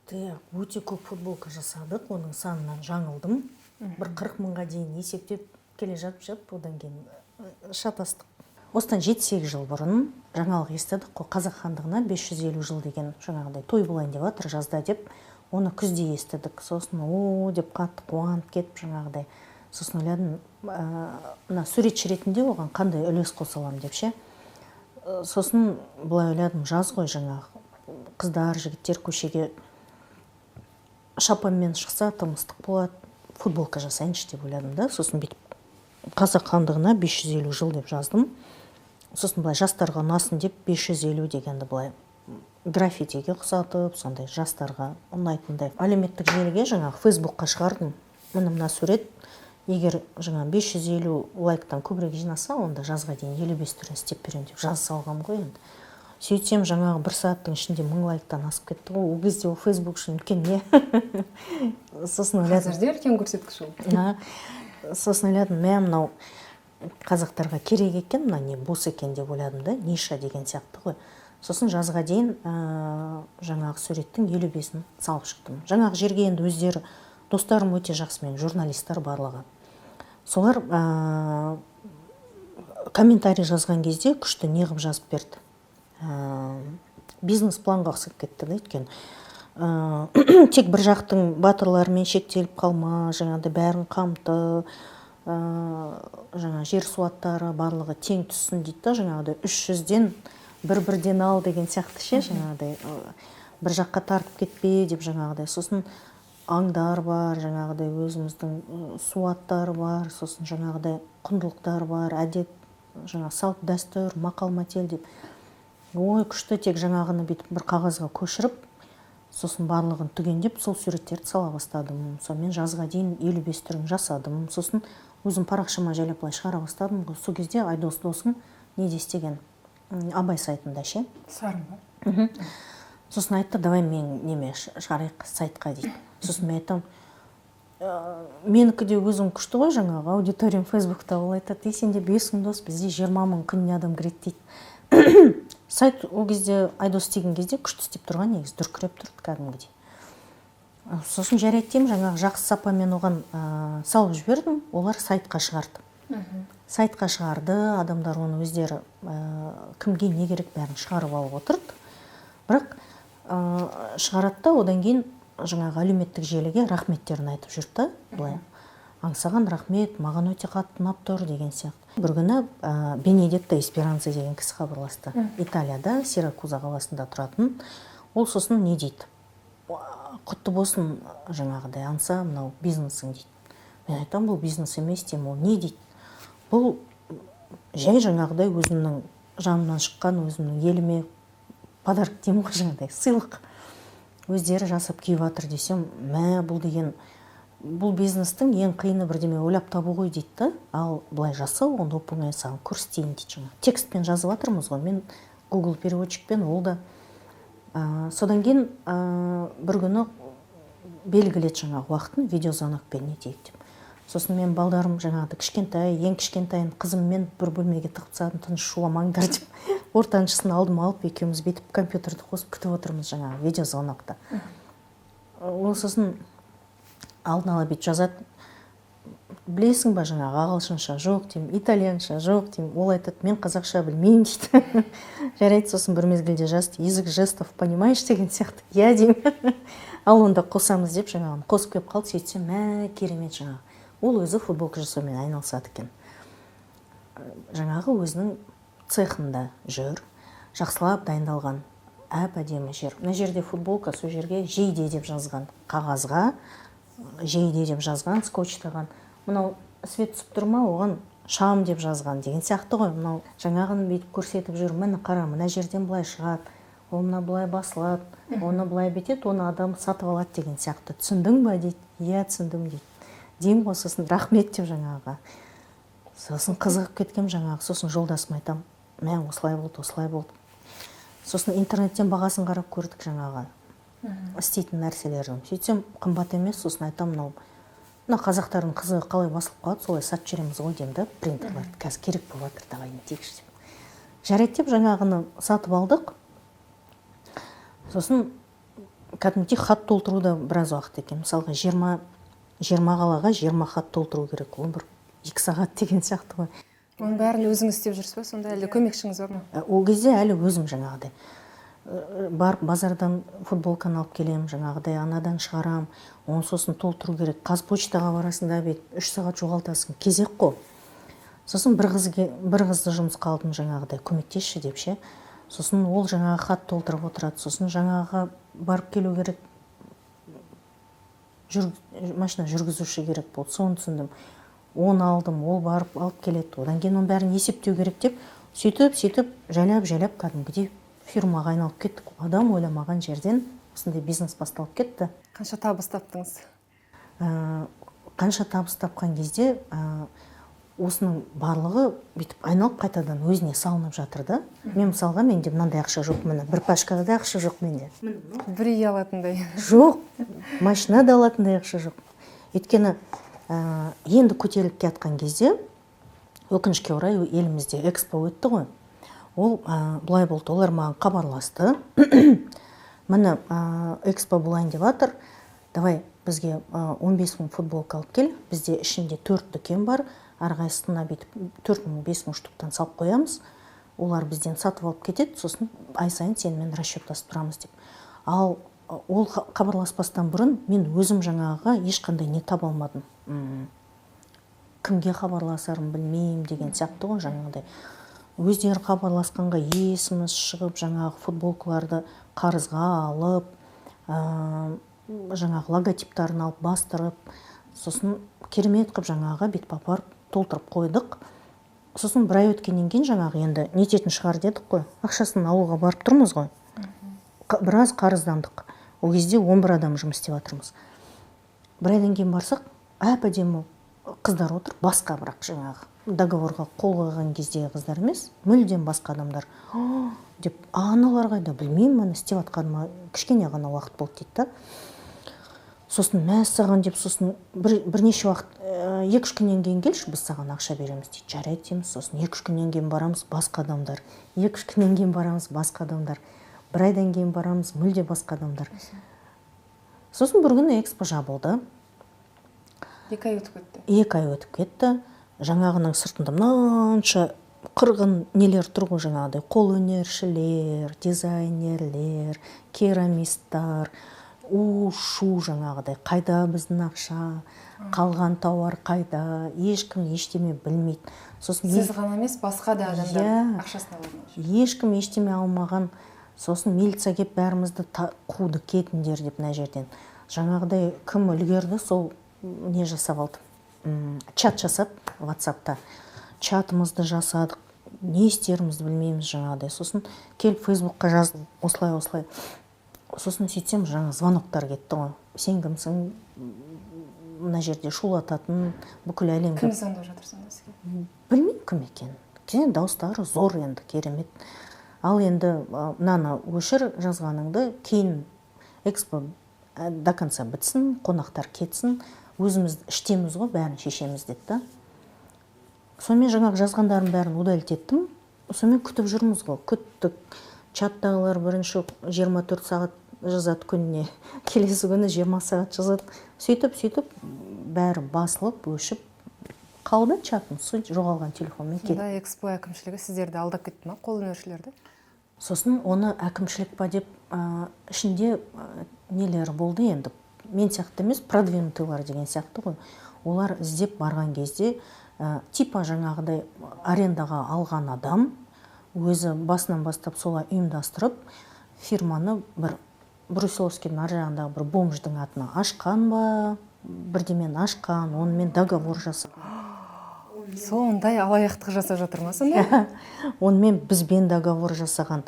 Өте көп футболка жасадық, оның санынан жаңылдым. Бір 40 мыңға дейін есептеп келе жатып, одан кейін шатастық. Осыдан 7-8 жыл бұрын жаңалық естідік қой, қазақ хандығына 550 жыл деген жаңағыдай той болайын деп жатыр жазда деп, оны күзде естідік. Сосын деп қатты қуанып кетіп жаңағыдай. Сосын ойладым, мына суретші ретінде оған қандай үлес қоса аламын деп ше. Сосын былай ойладым, жаз ғой жаңағы қыздар, жігіттер көшеге шапанмен шықса тым ыстық болады, футболка жасайыншы деп ойладым да. Сосын бүйтіп қазақ хандығына 550 жыл деп жаздым. Сосын былай жастарға ұнасын деп 550 дегенді былай граффитиге ұқсатып, сондай жастарға ұнайтындай әлеуметтік желіге жаңағы Фейсбукқа шығардым. Мына сурет егер жаңа 550 лайктан көбірек жинаса, онда жазға дейін 55 түрін істеп беремін деп жаз салғам ғой енді. Сөйтсем жаңағы 1 сағаттың ішінде 1000 лайктан асып кетті ғой. Ол кезде ол Фейсбук үшін үлкен не. Сосын ойладым, Қазірде үлкен көрсеткіш ол. Сосын ойладым, мынау қазақтарға керек екен, мына не бос екен деп ойладым да, ниша деген сияқты ғой. Сосын жазға дейін жаңағы суреттің 55-ін салып шықтым. Жаңағы жерге енді өздері достарым өте жақсы, мен журналистер барлығы. Солар комментарий жазған кезде күшті неғып жазып берді. Бизнес-планға ұқсап кетті да, өйткені тек бір жақтың батырларымен шектеліп қалма, жаңағыдай бәрін қамты, жаңа жер суаттары барлығы тең түссін дейді да, жаңағыдай 300-ден бір-бірден ал деген сияқты ше, жаңағыдай бір жаққа тартып кетпе деп жаңағыдай. Сосын аңдар бар, жаңағыдай өзіміздің суаттар бар, сосын жаңағыдай құндылықтар бар, әдет, жаңа салт дәстүр, мақал мәтел деп. Ой, күшті, тек жаңағыны бүйтіп бір қағазға көшіріп, сосын барлығын түгендеп, сол суреттерді сала бастадым. Сонымен жазға дейін 55 түрін жасадым. Сосын өзім парақшама жайлап былай шығара бастадым. Сол кезде Айдос досым неде істеген, Абай сайтында ше. Сарын ба? Сосын айтты, давай мен неме шығарайық сайтқа дейді. Сосын мен айтам, менікі де өзім күшті ғой, жаңағы аудиториям Фейсбукта. Ол айтады, сенде 5000 дос, бізде 20 мың күніне адам кіреді дейді. Сайт ол кезде Айдос істеген кезде күшті істеп тұрған, негізі дүркіреп тұрды кәдімгідей. Сосын жарайды деймін, жаңағы жақсы сапамен оған салып жібердім, олар сайтқа шығарды. Сайтқа шығарды, адамдар оны өздері кімге не керек бәрін шығарып алып отырды. Бірақ шығарады да, одан кейін жаңағы әлеуметтік желіге рахметтерін айтып жүрді. Былай аңсаған рахмет, маған өте қатты ұнап тұр деген сияқты. Бір күні Бенедетто Эсперанца деген кісі хабарласты. Италияда, Сиракуза қаласында тұратын. Ол сосын не дейді? Құтты болсын жаңағыдай аңса, мынау бизнесің дейді. Мен айтам, бұл бизнес емес деймін, ол не дейді? Бұл жай жаңағыдай өзімнің жанымнан шыққан, өзімнің еліме подарок деймін ғой, жаңағыдай сыйлық. Өздері жасап киіп жатыр десем, мә, бұл деген, бұл бизнестің ең қиыны бірдеме ойлап табу ғой дейді да. Ал былай жасау, оны оп-оңай саған көрсетейін дейді жаңа. Текстпен жазып жатырмыз ғой, мен Google переводчикпен, ол да. Содан кейін бір күні белгіледі жаңағы уақытын видеозвонокпен не дейік деп. Сосын мен балдарым жаңағыда кішкентай, ең кішкентайын қызыммен бір бөлмеге тығып тастадым, тыныш шуламаңдар деп. Ортаншысын алдым алып, екеуміз бүйтіп компьютерді қосып күтіп отырмыз жаңағы видеозвонокта. Ол сосын алдын ала бүйтіп жазады. Білесің ба жаңағы ағылшынша жоқ деймін, итальянша жоқ деймін. Ол айтады, мен қазақша білмеймін дейді. Жарайды, сосын бір мезгілде жазды, язык жестов понимаешь деген сияқты. Я деймін. Ал онда қосамыз деп жаңағыны қосып келіп қалды, сөйтсем, мә, керемет жаңағы. Ол өзі футболка жасаумен айналысады екен. Жаңағы өзінің цехында жүр, жақсылап дайындалған әп-әдемі жер. Мына жерде футболка, сол жерге жейде деп жазған қағазға, жейде деп жазған, скотчтаған. Мынау свет түсіп тұр ма, оған шам деп жазған деген сияқты ғой. Мынау жаңағын бүйтіп көрсетіп жүр, міне қара, мына жерден былай шығады, оны былай басылады, оны былай бетеді, оны адам сатып алады деген сияқты. Түсіндің ба дейді. Иә, түсіндім дейді. Деймін ғой, сосын рахмет деп жаңағыға. Сосын қызығып кеткем жаңағы, сосын жолдасым айтам, мә, осылай болды, осылай болды. Сосын интернеттен бағасын қарап көрдік жаңағы істейтін нәрселердің. Сөйтсем қымбат емес, сосын айтам, мына қазақтардың қызығы қалай басылып қалады, солай сатып жүреміз ғой деймін да, принтерларды қазір керек болып жатыр, давай не тегіш деп. Жарайды деп жаңағыны сатып алдық. Сосын кәдімгідей хат толтыруда біраз уақыт екен. Мысалға 20 қалаға 20 хат толтыру керек. Ол бір 2 сағат деген сияқты ғой. Оның бәрін өзіңіз істеп жүрсіз бе? Сонда әлде көмекшіңіз бар ма? Ол кезде әлі өзім жаңағыдай. Барып базардан футболканы алып келем, жаңағыдай анадан шығарам, оны сосын толтыру керек. Қазпочтаға барасында бет 3 сағат жоғалтасың, кезек қой. Сосын бір қызды жұмысқа алдым жаңағыдай, көмектесші деп ше. Сосын ол жаңағы хат толтырып отырады, сосын жаңағы барып келу керек. Машина жүргізуші керек болды, соны түсіндім. Оны алдым, ол барып алып келеді. Одан кейін оның бәрін есептеу керек деп, сөйтіп жайлап кәдімгідей фирмаға айналып кеттік. Адам ойламаған жерден осындай бизнес басталып кетті. Қанша табыс таптыңыз? Қанша табыс тапқан кезде осының барлығы бүйтіп айналып қайтадан өзіне салынып жатыр да. Мен мысалға, менде мынандай ақша жоқ, міне бір пачкада да ақша жоқ менде. Бір үй алатындай. Жоқ, машина да алатындай ақша жоқ. Өйткені енді көтеріліп келатқан кезде, өкінішке орай елімізде экспо өтті ғой. Ол былай болды, олар маған хабарласты. Міне экспо болайын деп жатыр. Давай бізге 15 мың футболка алып кел. Бізде ішінде 4 дүкен бар. Әрқайсысына бүйтіп 4 мың 5 мың штуктан салып қоямыз. Олар бізден сатып алып кетеді, сосын ай сайын сенімен расчеттасып тұрамыз деп. Ал ол хабарласпастан бұрын мен өзім жаңағыға ешқандай не таба алмадым. Кімге хабарласарым білмеймін деген сияқты ғой жаңағыдай. Өздері хабарласқанға есіміз шығып, жаңағы футболкаларды қарызға алып, жаңағы логотиптарын алып бастырып, сосын керемет қып жаңағы бет-папар толтырып қойдық. Сосын бір ай өткеннен кейін жаңағы енді нететін шығар дедік қой. Ақшасын алуға барып тұрмыз ғой. Біраз қарыздандық. Ол кезде 11 адам жұмыс істеп жатырмыз. Бір айдан кейін барсақ, әп-әдемі қыздар отыр, басқа бірақ жаңағы договорға қол қойған кездегі қыздар емес, мүлдем басқа адамдар. Деп, аналар қайда, білмеймін, мен істеп жатқаныма кішкене ғана уақыт болды дейді. Сосын мәссаған деп, сосын бірнеше уақыт, 2-3 күннен кейін келші, біз саған ақша береміз дейді. Жарайды дейміз, сосын 2-3 күннен кейін барамыз, басқа адамдар. 2-3 күннен кейін барамыз, басқа адамдар. Бір айдан кейін барамыз, мүлде басқа адамдар. Сосын бір күні экспо жабылды. 2 ай өтіп кетті. 2 ай өтіп кетті. Жаңағының сыртында мынанша қырғын нелер тұр ғой жаңағыдай. Қол өнершілер, дизайнерлер, керамисттар, шу жаңағыдай. Қайда біздің ақша, қалған тауар қайда, ешкім ештеме білмейді. Сіз ғана емес, басқа да адамдар ақшасын алады. Ешкім ештеме алмаған. Сосын милиция кеп бәрімізді қуды кетіндер деп мына жерден. Жаңағыдай кім үлгерді, сол не жасап алды. чат жасап WhatsApp'та чатымызды жасадық, не істерімізді білмейміз жаңағыдай. Сосын келіп Фейсбукқа жаздым, осылай. Сосын сөйтсем жаңа звоноктар кетті ғой. Сен кімсің? Мына жерде шулататын бүкіл әлемді. Кім звондап жатыр сонда сізге? Білмеймін кім екен. Кейін дауыстары зор енді, керемет. Ал енді мынаны өшір жазғаныңды, кейін экспо до конца бітсін, қонақтар кетсін, өзіміз іштеміз ғой, бәрін шешеміз деді да. Сонымен жаңағы жазғандарын бәрін удалить еттім. Сонымен күтіп жүрміз ғой. Күттік. Чаттағылар бірінші 24 сағат жазады күніне, келесі күні 20 сағат жазады. Сөйтіп бәрі басылып, өшіп қалды чатым, жоғалған телефонмен кетті. Сонда экспо әкімшілігі сіздерді алдап кетті ма, қолөнершілерді? Сосын оны әкімшілік па деп ішінде нелері болды енді. Мен сияқты емес, продвинутыйлар деген сияқты ғой. Олар іздеп барған кезде типа жаңағыдай арендаға алған адам өзі басынан бастап солай ұйымдастырып, фирманы бір Брусиловскийдің ар жағындағы бір бомждың атына ашқан ба, бірдемен ашқан, онымен договор жасаған. Сондай алаяқтық жасап жатыр ма сонда? Онымен бізбен договор жасаған,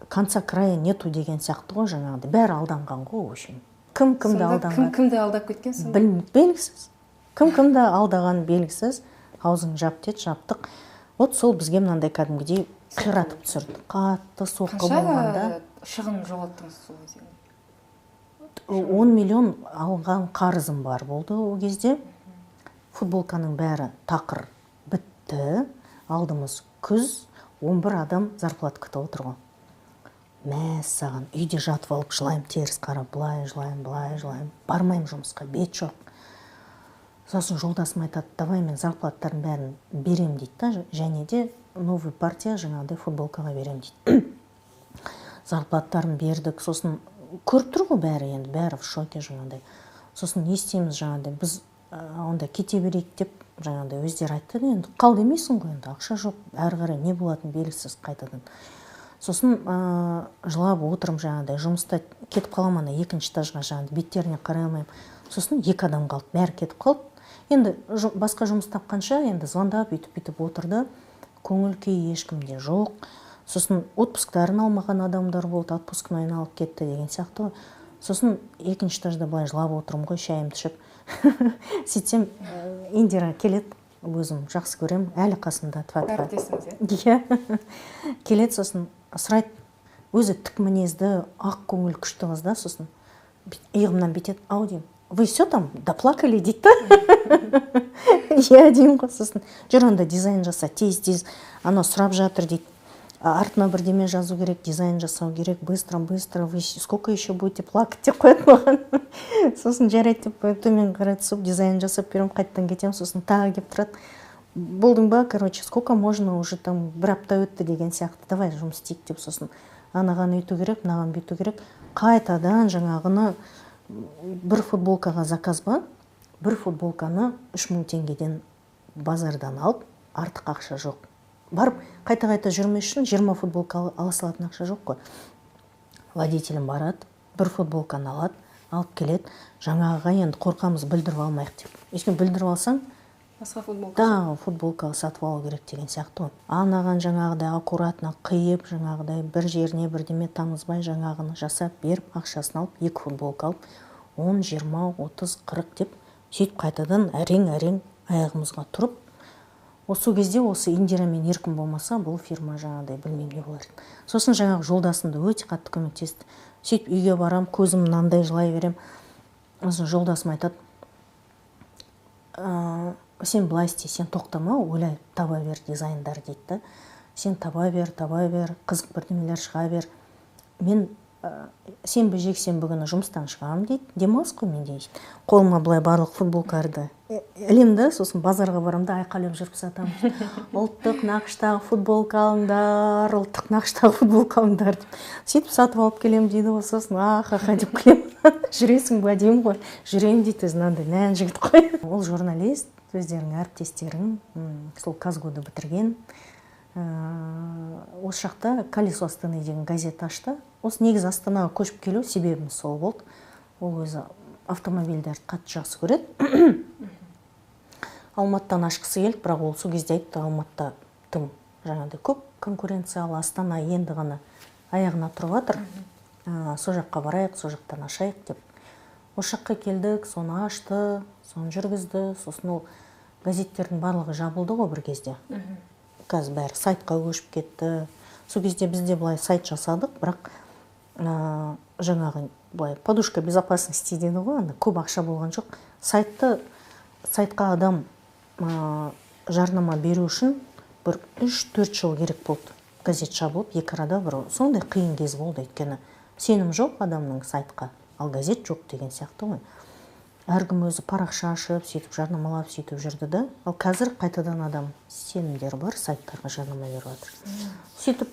конца края нету деген сияқты ғой жаңағыдай. Бәрі алданған ғой, в общем. Кім-кімді алданған? Кімді алдап кеткен сонда? Белгісіз. Кім-кімді алдаған белгісіз. Аузын жап деді, жаптық. Вот сол бізге мынандай кәдімгідей қиратып түсірді. Қатты соққы болғанда. Қанша шығын жоғалттыңыз сол кезде? 10 миллион алған қарызым бар болды ол кезде. Футболканың бәрі тақыр бітті. Алдымыз күз, 11 адам зарплат күтіп отыр ғой. Мәссаған, үйде жатып алып жылайым, теріс қарап, былай жылайым. Бармайым жұмысқа, бет жоқ. Сосын жолдасым айтады, давай мен зарплаттарын бәрін берем дейді да, және де новый партия жаңағыдай футболкаға берем дейді. Зарплаттарын бердік, сосын көріп тұр ғой бәрі енді, бәрі в шоке жаңағыдай. Сосын не істейміз жаңағыдай, біз онда кете берейік деп жаңағыдай өздері айтты, енді қал демейсің ғой, енді ақша жоқ, әрі қарай не болатын белгісіз қайтадан. Сосын жылап отырым жаңағыдай, жұмыста кетіп қалам, ана екінші этажға жаңағыдай беттеріне қарай алмайым. Сосын 2 адам қалды, бәрі кетіп қалды. Енді басқа жұмыс тапқанша енді звондап бүйтіп отырды. Көңіл күй ешкімде жоқ. Сосын отпусктарын алмаған адамдар болды, отпускын айналып кетті деген сияқты. Сосын екінші этажда былай жылап отырым ғой, шайымды ішіп. Сөйтсем Индира келеді, өзім жақсы көрем, әлі қасында тфа-тфа. Әріптесіңіз, иә? Келеді, сосын сұрайды, өзі тік мінезді, ақ көңіл күшті қыз да, сосын иығымнан бүйтеді, ау деймін. Вы все там доплакали дейді. Я деймін ғой, сосын жүр анда дизайн жаса, тез, ана сұрап жатыр дейді. Артына бірдеме жазу керек, дизайн жасау керек, быстро, вы сколько еще будете плакать деп қояды маған. Сосын жарайды деп төмен қарай түсіп, дизайн жасап берем, қайттан кетем, сосын тағы келіп тұрады. Болдың ба, короче, сколько можно уже там бір апта өтті деген сияқты, давай жұмыс істейік деп, сосын анаған өйту керек, мынаған бүйту керек. Қайтадан жаңағыны бір футболкаға заказ ба, бір футболканы 3000 теңгеден базардан алып, артық ақша жоқ. Барып, қайта жүрмес үшін 20 футболка ала салатын ақша жоқ қой. Водителім барады, бір футболканы алады, алып келеді. Жаңағыға енді қорқамыз, білдіріп алмайық деп. Ешкім білдіріп алсаң, басқа футболка. Да, футболка сатып алу керек деген сияқты ғой. Анаған жаңағыдай аккуратно қиып, жаңағыдай бір жеріне бірдеме тамызбай жаңағыны жасап беріп, ақшасын алып, 2 футболка алып, 10, 20, 30, 40 деп, сөйтіп қайтадан әрең аяғымызға тұрып, осы кезде осы Индира мен еркін болмаса, бұл фирма жаңағыдай білмеймін не болар. Сосын жаңағы жолдасымды өте қатты көмектесті. Сөйтіп үйге барам, көзім мынандай жылай берем. Сосын жолдасым айтады, сен былай істе, сен тоқтама, ойлай, таба бер дизайндар дейді. Сен таба бер, қызық бірдемелер шыға бер. Мен сенбі жексенбі күні жұмыстан шығамын дейді. Демалыс қой мен дейді. Қолыма былай барлық футболкаларды ілемді, сосын базарға барамды айқайлап жүріп сатамын. Ұлттық нақыштағы футболка алыңдар, ұлттық нақыштағы футболка алыңдар деп. Сөйтіп сатып алып келем дейді, сосын аха деп күлем. Жүресің ба деймін ғой. Жүрем дейді, өзінандай нән жігіт қой. Ол журналист, өздерінің әріптестерің, сол Казгуды бітірген. Осы шақта «Колесо Астаны» деген газет ашты. Осы негіз Астанаға көшіп келу себебіміз сол болды. Ол өзі автомобильдерді қатты жақсы көреді. Алматыдан ашқысы келді, бірақ ол сол кезде айтты, Алматыда тым жаңағыдай көп конкуренциялы, Астана енді ғана аяғына тұрып жатыр. Сол жаққа барайық, сол жақтан ашайық деп. Осы жаққа келдік, соны ашты, соны жүргізді. Сосын ол газеттердің барлығы жабылды ғой бір кезде. Қазір бәрі сайтқа көшіп кетті. Сол кезде бізде былай сайт жасадық, бірақ жаңағы былай подушка безопасности дейді ғой, анда көп ақша болған жоқ. Сайтқа адам жарнама беру үшін бір 3-4 жыл керек болды. Газет жабылып, екі арада бір сондай қиын кез болды, өйткені сенім жоқ адамның сайтқа, ал газет жоқ деген сияқты ғой. Әркім өзі парақша ашып, сөйтіп жарнамалап, сөйтіп жүрді да. Ал қазір қайтадан адам сенімдер бар, сайттарға жарнама беріп жатыр. Сөйтіп.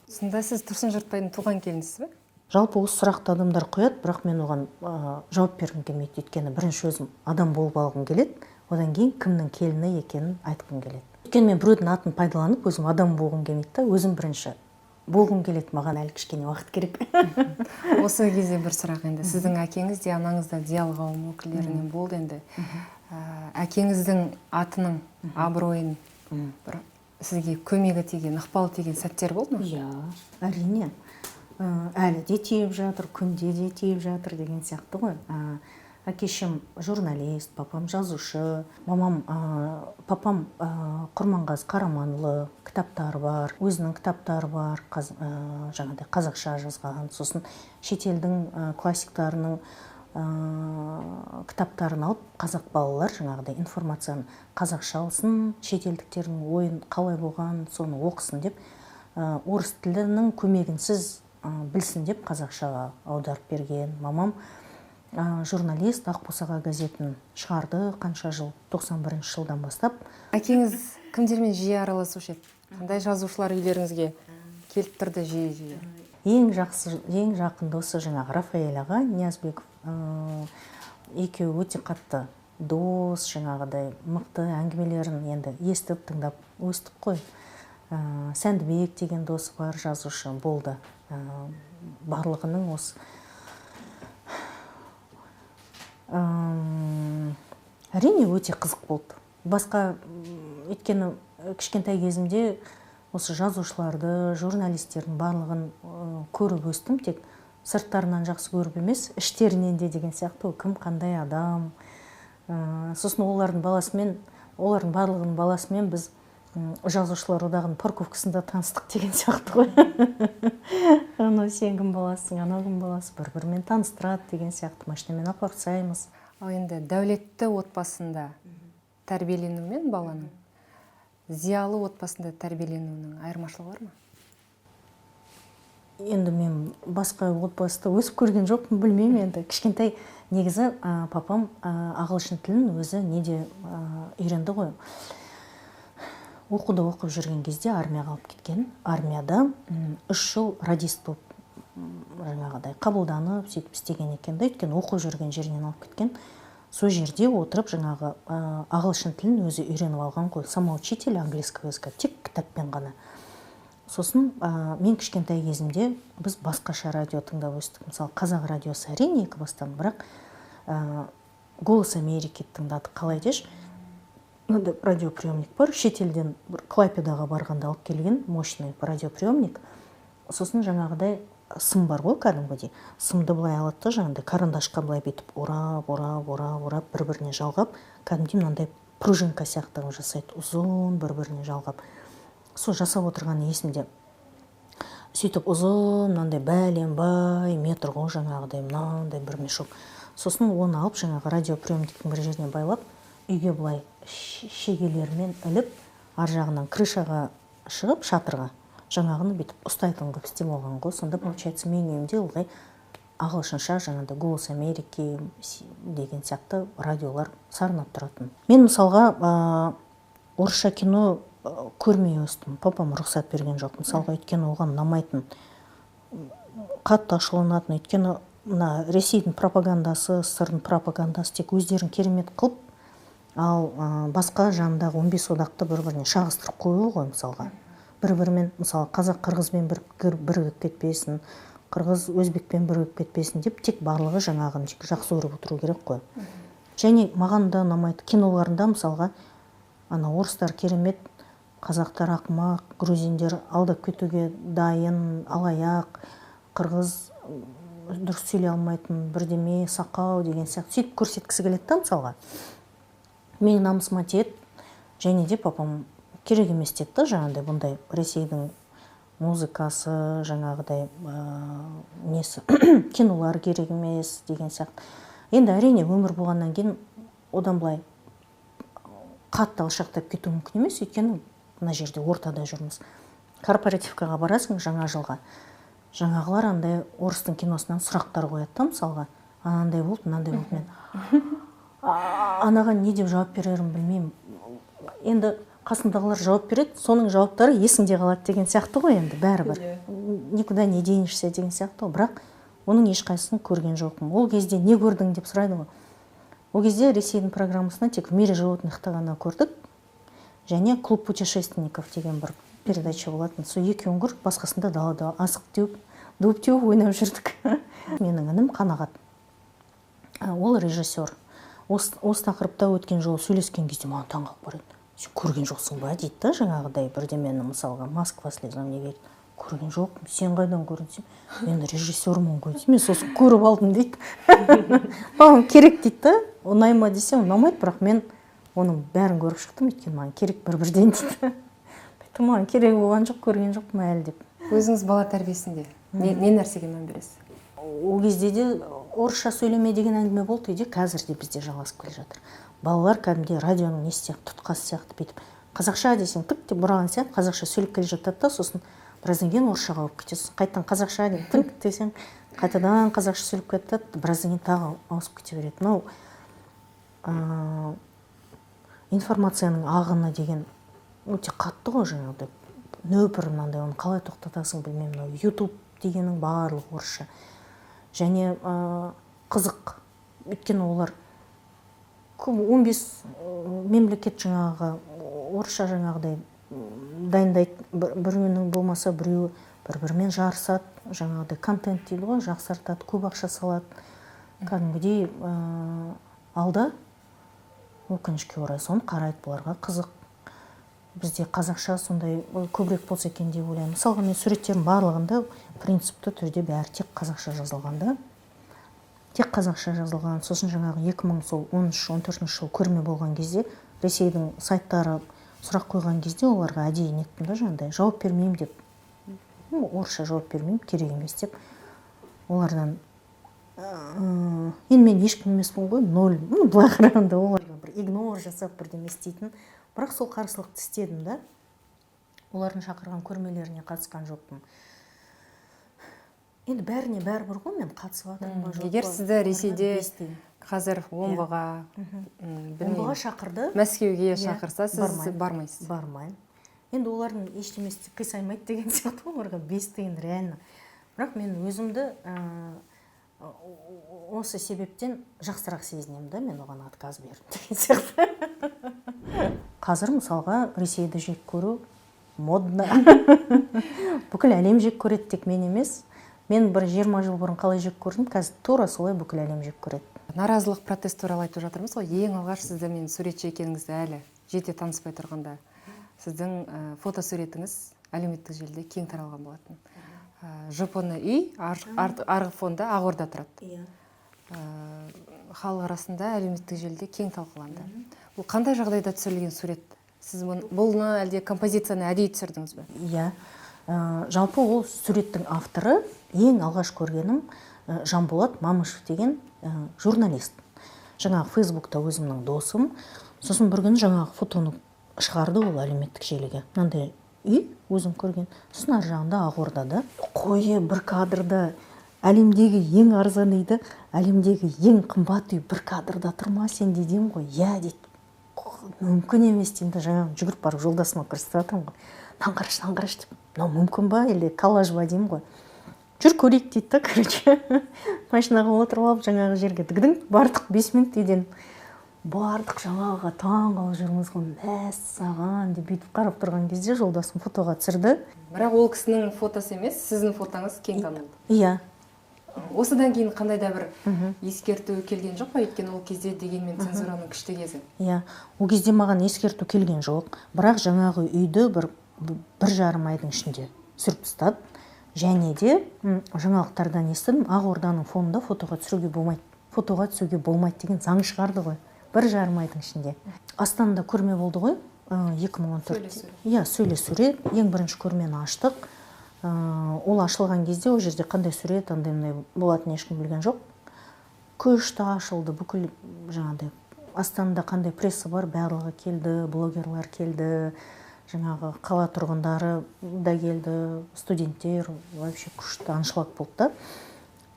Сонда сіз Тұрсын Жұртбайдың туған келінісіз бе? Жалпы осы сұрақты адамдар қояды, бірақ мен оған жауап бергім келмейді. Өйткені бірінші өзім адам болып алғым келеді, одан кейін кімнің келіні екенін айтқым келеді. Өйткені мен біреудің атын пайдаланып, өзім адам болғым келмейді да, өзім бірінші болғым келеді, маған әлі кішкене уақыт керек. Осы кезде бір сұрақ енді. Сіздің әкеңіз де анаңыз да зиялы қауым өкілдерінен болды енді. Әкеңіздің атының абыройын бір сізге көмегі тиген, ықпалы тиген сәттер болды ма? Иә, әрине. Әлі де тиіп жатыр, күнде де тиіп жатыр деген сияқты ғой. Әкешім журналист, папам жазушы, папам Құрманғазы Қараманұлы, кітаптары бар, өзінің кітаптары бар, жаңағыдай қазақша жазған, сосын шетелдің классиктарының кітаптарын алып, қазақ балалар жаңағыдай информацияны қазақша алсын, шетелдіктердің ойын қалай болған, соны оқысын деп, орыс тілінің көмегінсіз білсін деп қазақшаға аударып берген. Мамам журналист, Ақбосаға газетін шығарды қанша жыл, 91 жылдан бастап. Әкеңіз кімдермен жиі араласушы еді? Қандай жазушылар үйлеріңізге келіп тұрды жиі? Ең жақын досы жаңағы Рафаэль аға, Ниязбеков. Екеуі өте қатты дос, жаңағыдай мықты әңгімелерін енді естіп, тыңдап өстік қой. Сәндібек деген досы бар, жазушы болды. Барлығының осы әрине өте қызық болды. Басқа өйткені кішкентай кезімде осы жазушыларды, журналистердің барлығын көріп өстім, тек сырттарынан жақсы көріп емес, іштерінен де деген сияқты, кім қандай адам. Сосын олардың барлығының баласымен біз жазушылар одағының парковкасында таныстық деген сияқты ғой. Анау сен кім баласың, анау кім баласы, бір-бірімен таныстырады деген сияқты, машинамен апарып тастаймыз. Ал енді дәулетті отбасында тәрбиеленумен баланың зиялы отбасында тәрбиеленуінің айырмашылығы бар ма? Енді мен басқа отбасыда өсіп көрген жоқпын, білмеймін енді. Кішкентай негізі папам ағылшын тілін өзі неде үйренді ғой. Оқуда оқып жүрген кезде армияға алып кеткен. Армияда 3 жыл радист болып жаңағыдай қабылданып, сөйтіп істеген екен. Өйткені оқып жүрген жерінен алып кеткен. Сол жерде отырып жаңағы ағылшын тілін өзі үйреніп алған ғой. Самоучитель английского языка, тек кітаппен ғана. Сосын мен кішкентай кезімде біз басқаша радио тыңдап өстік. Мысалы, қазақ радиосы әрине екі бастан, бірақ Голос Америки тыңдадық. Қалай деш? Радиоприемник бар, шетелден Клайпедаға барғанда алып келген мощный радиоприемник. Сосын жаңағыдай сым бар ғой, кәдімгідей. Сымды былай алады да, жаңағыдай карандашқа былай бетіп орап, бір-біріне жалғап, кәдімгідей мынандай пружинка сияқты жасайды, ұзын бір-біріне жалғап. Сол жасап отырған есімде. Сөйтіп ұзын, мынандай бәленбай метр ғой, жаңағыдай мынандай бір мешок. Сосын оны алып жаңағы радиоприемниктің бір жеріне байлап, үйге былай шегелермен іліп, ар жағынан крышаға шығып, шатырға жаңағыны бетіп ұстайтын қып істеп алған ғой. Сонда получается мен үйімде ылғай ағылшынша жаңағыдай Голос Америки деген сияқты радиолар сарнап тұратын. Мен мысалға орысша кино көрмей өстім. Папам рұқсат берген жоқ. Мысалға өйткені оған ұнамайтын, қатты ашуланатын. Өйткені мына Ресейдің пропагандасы, СССРдің пропагандасы тек өздерін керемет қылып, ал басқа жанындағы 15 одақты бір-біріне шағыстырып қою ғой, мысалға. Бір-бірімен, мысалы, қазақ қырғызбен бірігіп кетпесін, қырғыз өзбекпен бірігіп кетпесін деп, тек барлығы жаңағын жақсы көріп отыру керек қой. және маған да ұнамайды киноларында мысалға ана орыстар керемет, қазақтар ақымақ, грузиндер алдап кетуге дайын, алаяқ, қырғыз дұрыс сөйлей алмайтын, бірдеме, сақау деген сияқты сөйтіп көрсеткісі келеді да мысалға. Менің намысыма тиеді, және де папам керек емес деді да, жаңағыдай бұндай Ресейдің музыкасы, жаңағыдай несі кинолар керек емес деген сияқты. Енді әрине өмір болғаннан кейін одан былай қатты алшақтап кету мүмкін емес, өйткені мына жерде ортада жүрміз. Корпоративкаға барасың жаңа жылға, жаңағылар андай орыстың киносынан сұрақтар қояды да мысалға, анандай болды, мынандай болды, мен анаған не деп жауап берерін білмеймін. Енді қасымдағылар жауап береді, соның жауаптары есіңде қалады деген сияқты ғой, енді бәрібір никуда не денешься деген сияқты ғой, бірақ оның ешқайсысын көрген жоқпын. Ол кезде не көрдің деп сұрайды ғой. Ол кезде Ресейдің программасына тек в мире животныхты ғана көрдік, және клуб путешественников деген бір передача болатын. Сол екеуін көрдік, басқасында далада асық теуіп, дуып теуіп ойнап жүрдік. Менің інім Қанағат, ол режиссер. Осы тақырыпта өткен жолы сөйлескен кезде маған таңғалып барады. Сен көрген жоқсың ба дейді да, жаңағыдай бірдемені мысалға Москва слезам неге көрген жоқпын, сен қайдан көрдің? Мен режиссермын ғой, мен сосын көріп алдым дейді. Маған керек дейді да, ұнайма десем ұнамайды, бірақ мен оның бәрін көріп шықтым, өйткені маған керек бір-бірден дейді. Маған керек болған жоқ, көрген жоқпын әлі деп. Өзіңіз бала тәрбиесінде не нәрсеге мән бересіз? Ол кезде де орысша сөйлеме деген әңгіме болды, үйде қазір де бізде жалғасып келе жатыр. Балалар кәдімгідей радионың не сияқты, тұтқасы сияқты бүйтіп қазақша десең тік деп бұраған сияқты қазақша сөйлеп келе жатады да, сосын біраздан кейін орысшаға ауып кетесің. Қайтадан қазақша деп тік десең қайтадан қазақша сөйлеп кетеді, біраздан кейін тағы ауысып кете береді. Мынау информацияның ағыны деген өте қатты ғой, жаңағыдай нөпір мынандай, оны қалай тоқтатасың білмеймін. YouTube дегеннің барлығы орысша. Және қызық, өйткені олар 15 мемлекет жаңағы орысша жаңағыдай дайындайды, біреуінің болмаса біреуі бір-бірімен жарысады, жаңағыдай контент дейді ғой, жақсартады, көп ақша салады. Кәдімгідей алда өкінішке орай соны қарайды, бұларға қызық. Бізде қазақша сондай көбірек болса екен деп ойлаймын. Мысалға мен суреттерім барлығында принципті түрде бәрі тек қазақша жазылғанда, тек қазақша жазылған. Сосын жаңағы 2013-14 жыл көрме болған кезде Ресейдің сайттары сұрақ қойған кезде оларға әдейі неттім да, жаңағыдай жауап бермеймін деп, орысша жауап бермеймін, керек емес деп. Олардан енді мен ешкім емеспін ғой, ноль, былай қарағанда оларға бір игнор жасап бірдеме істейтін. Бірақ сол қарсылықты істедім да, олардың шақырған көрмелеріне қатысқан жоқпын. Енді бәріне бәрібір ғой, мен қатысып жатырмын ба жоқ па. Егер сізді Ресейде қазір Омбыға шақырды, Мәскеуге шақырса, сіз бармайсыз? Бармайын. Енді олардың ештемесі қисаймайды деген сияқты, оларға 5 тиын реально. Бірақ мен өзімді осы себептен жақсырақ сезінемін да, мен оған отказ бердім деген сияқты. Қазір мысалға Ресейді жек көру модно. Бүкіл әлем жек көреді, тек мен емес. Мен бір 20 жыл бұрын қалай жек көрдім, қазір тура солай бүкіл әлем жек көреді. Наразылық протест туралы айтып жатырмыз ғой. Ең алғаш сізді мен суретші екеніңізді әлі жете таныспай тұрғанда, сіздің фотосуретіңіз әлеуметтік желіде кең таралған болатын. ЖПны үй, арғы фонда Ақорда тұрады. Халық арасында әлеуметтік желіде кең талқыланды. Бұл қандай жағдайда түсірілген сурет? Сіз бұны әлде композицияны әдейі түсірдіңіз бе? Иә. Жалпы ол суреттің авторы ең алғаш көргенім Жанболат Мамышев деген журналист. Жаңағы Фейсбукта өзімнің досым. Сосын бір күні жаңағы фотоны шығарды ол әлеуметтік желіге. Мынандай үй өзім көрген. Сосын ар жағында Ақордада қойы бір кадрда әлемдегі ең арзан үйді, әлемдегі ең қымбат үй бір кадрда тұрма сен деймін ғой. Я дейді. Мүмкін емес деймін, жаңағы жүгіріп барып жолдасыма көрсетіп жатырмын ғой. Таңғараш деп. Мынау мүмкін ба или коллаж ба деймін ғой. Жүр көрейік дейді да, короче. Машинаға отырып алып жаңағы жерге дігдің, бардық 5 минут үйден. Бардық жаңағыға таңғалып жүрміз ғой, мәссаған деп бүйтіп қарап тұрған кезде жолдасым фотоға түсірді. Бірақ ол кісінің фотосы емес, сіздің фотоңыз кең танылды. Иә. осыдан кейін қандай да бір ескерту келген жоқ па? Өйткені ол кезде дегенмен цензураның күшті кезі. Иә, ол кезде маған ескерту келген жоқ, бірақ жаңағы үйді бір жарым айдың ішінде сүріп тастады. Және де жаңалықтардан естідім, Ақорданың фонында фотоға түсуге болмайды деген заң шығарды ғой. Бір жарым айдың ішінде. Астанада көрме болды ғой, 2014. Иә, сөйле сурет. Ең бірінші көрмені аштық. Ол ашылған кезде ол жерде қандай сурет, андай болатын ешкім білген жоқ. Күшті ашылды, бүкіл жаңағыдай Астанада қандай пресса бар, барлығы келді, блогерлар келді, жаңағы қала тұрғындары да келді, студенттер, вообще күшті аншлаг болды да.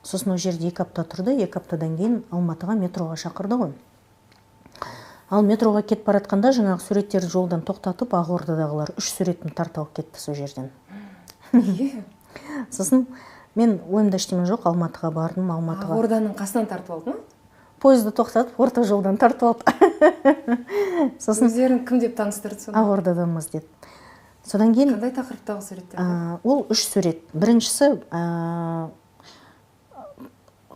Сосын ол жерде 2 апта тұрды, 2 аптадан кейін Алматыға метроға шақырды ғой. Ал метроға кетіп баратқанда жаңағы суреттерді жолдан тоқтатып, Ақордадағылар 3 суретін тартып алып кетті сол жерден. Сосын мен ойымда ештеңе жоқ, Алматыға бардым, Ақорданың қасынан тартып алды ма? Поезді тоқтатып, орта жолдан тартып алды. Сосын өздерін кім деп таныстырды сонда? Ақордадамыз деді. Содан кейін қандай тақырыптағы суреттер? Ол 3 сурет. Біріншісі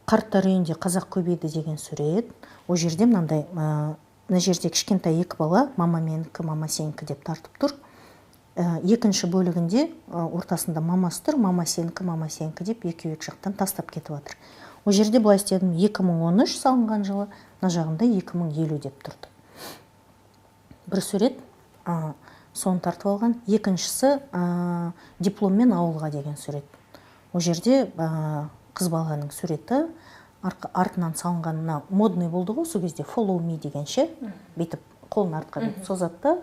қарттар үйінде қазақ көбейді деген сурет. Ол жерде мынандай, мына жерде кішкентай 2 бала, мама менікі, мама сенікі деп тартып тұр. Екінші бөлігінде ортасында мамасы тұр, мама сенікі деп екеуі жақтан тастап кетіп жатыр. Ол жерде былай істедім, 2013 салынған жылы, мына жағында 2050 деп тұрды. Бір сурет, соны тартып алған. Екіншісі дипломмен ауылға деген сурет. Ол жерде қыз баланың суреті артынан салынғанына модный болды ғой, сол кезде follow me дегенше, бетіп қолын артқа созатты,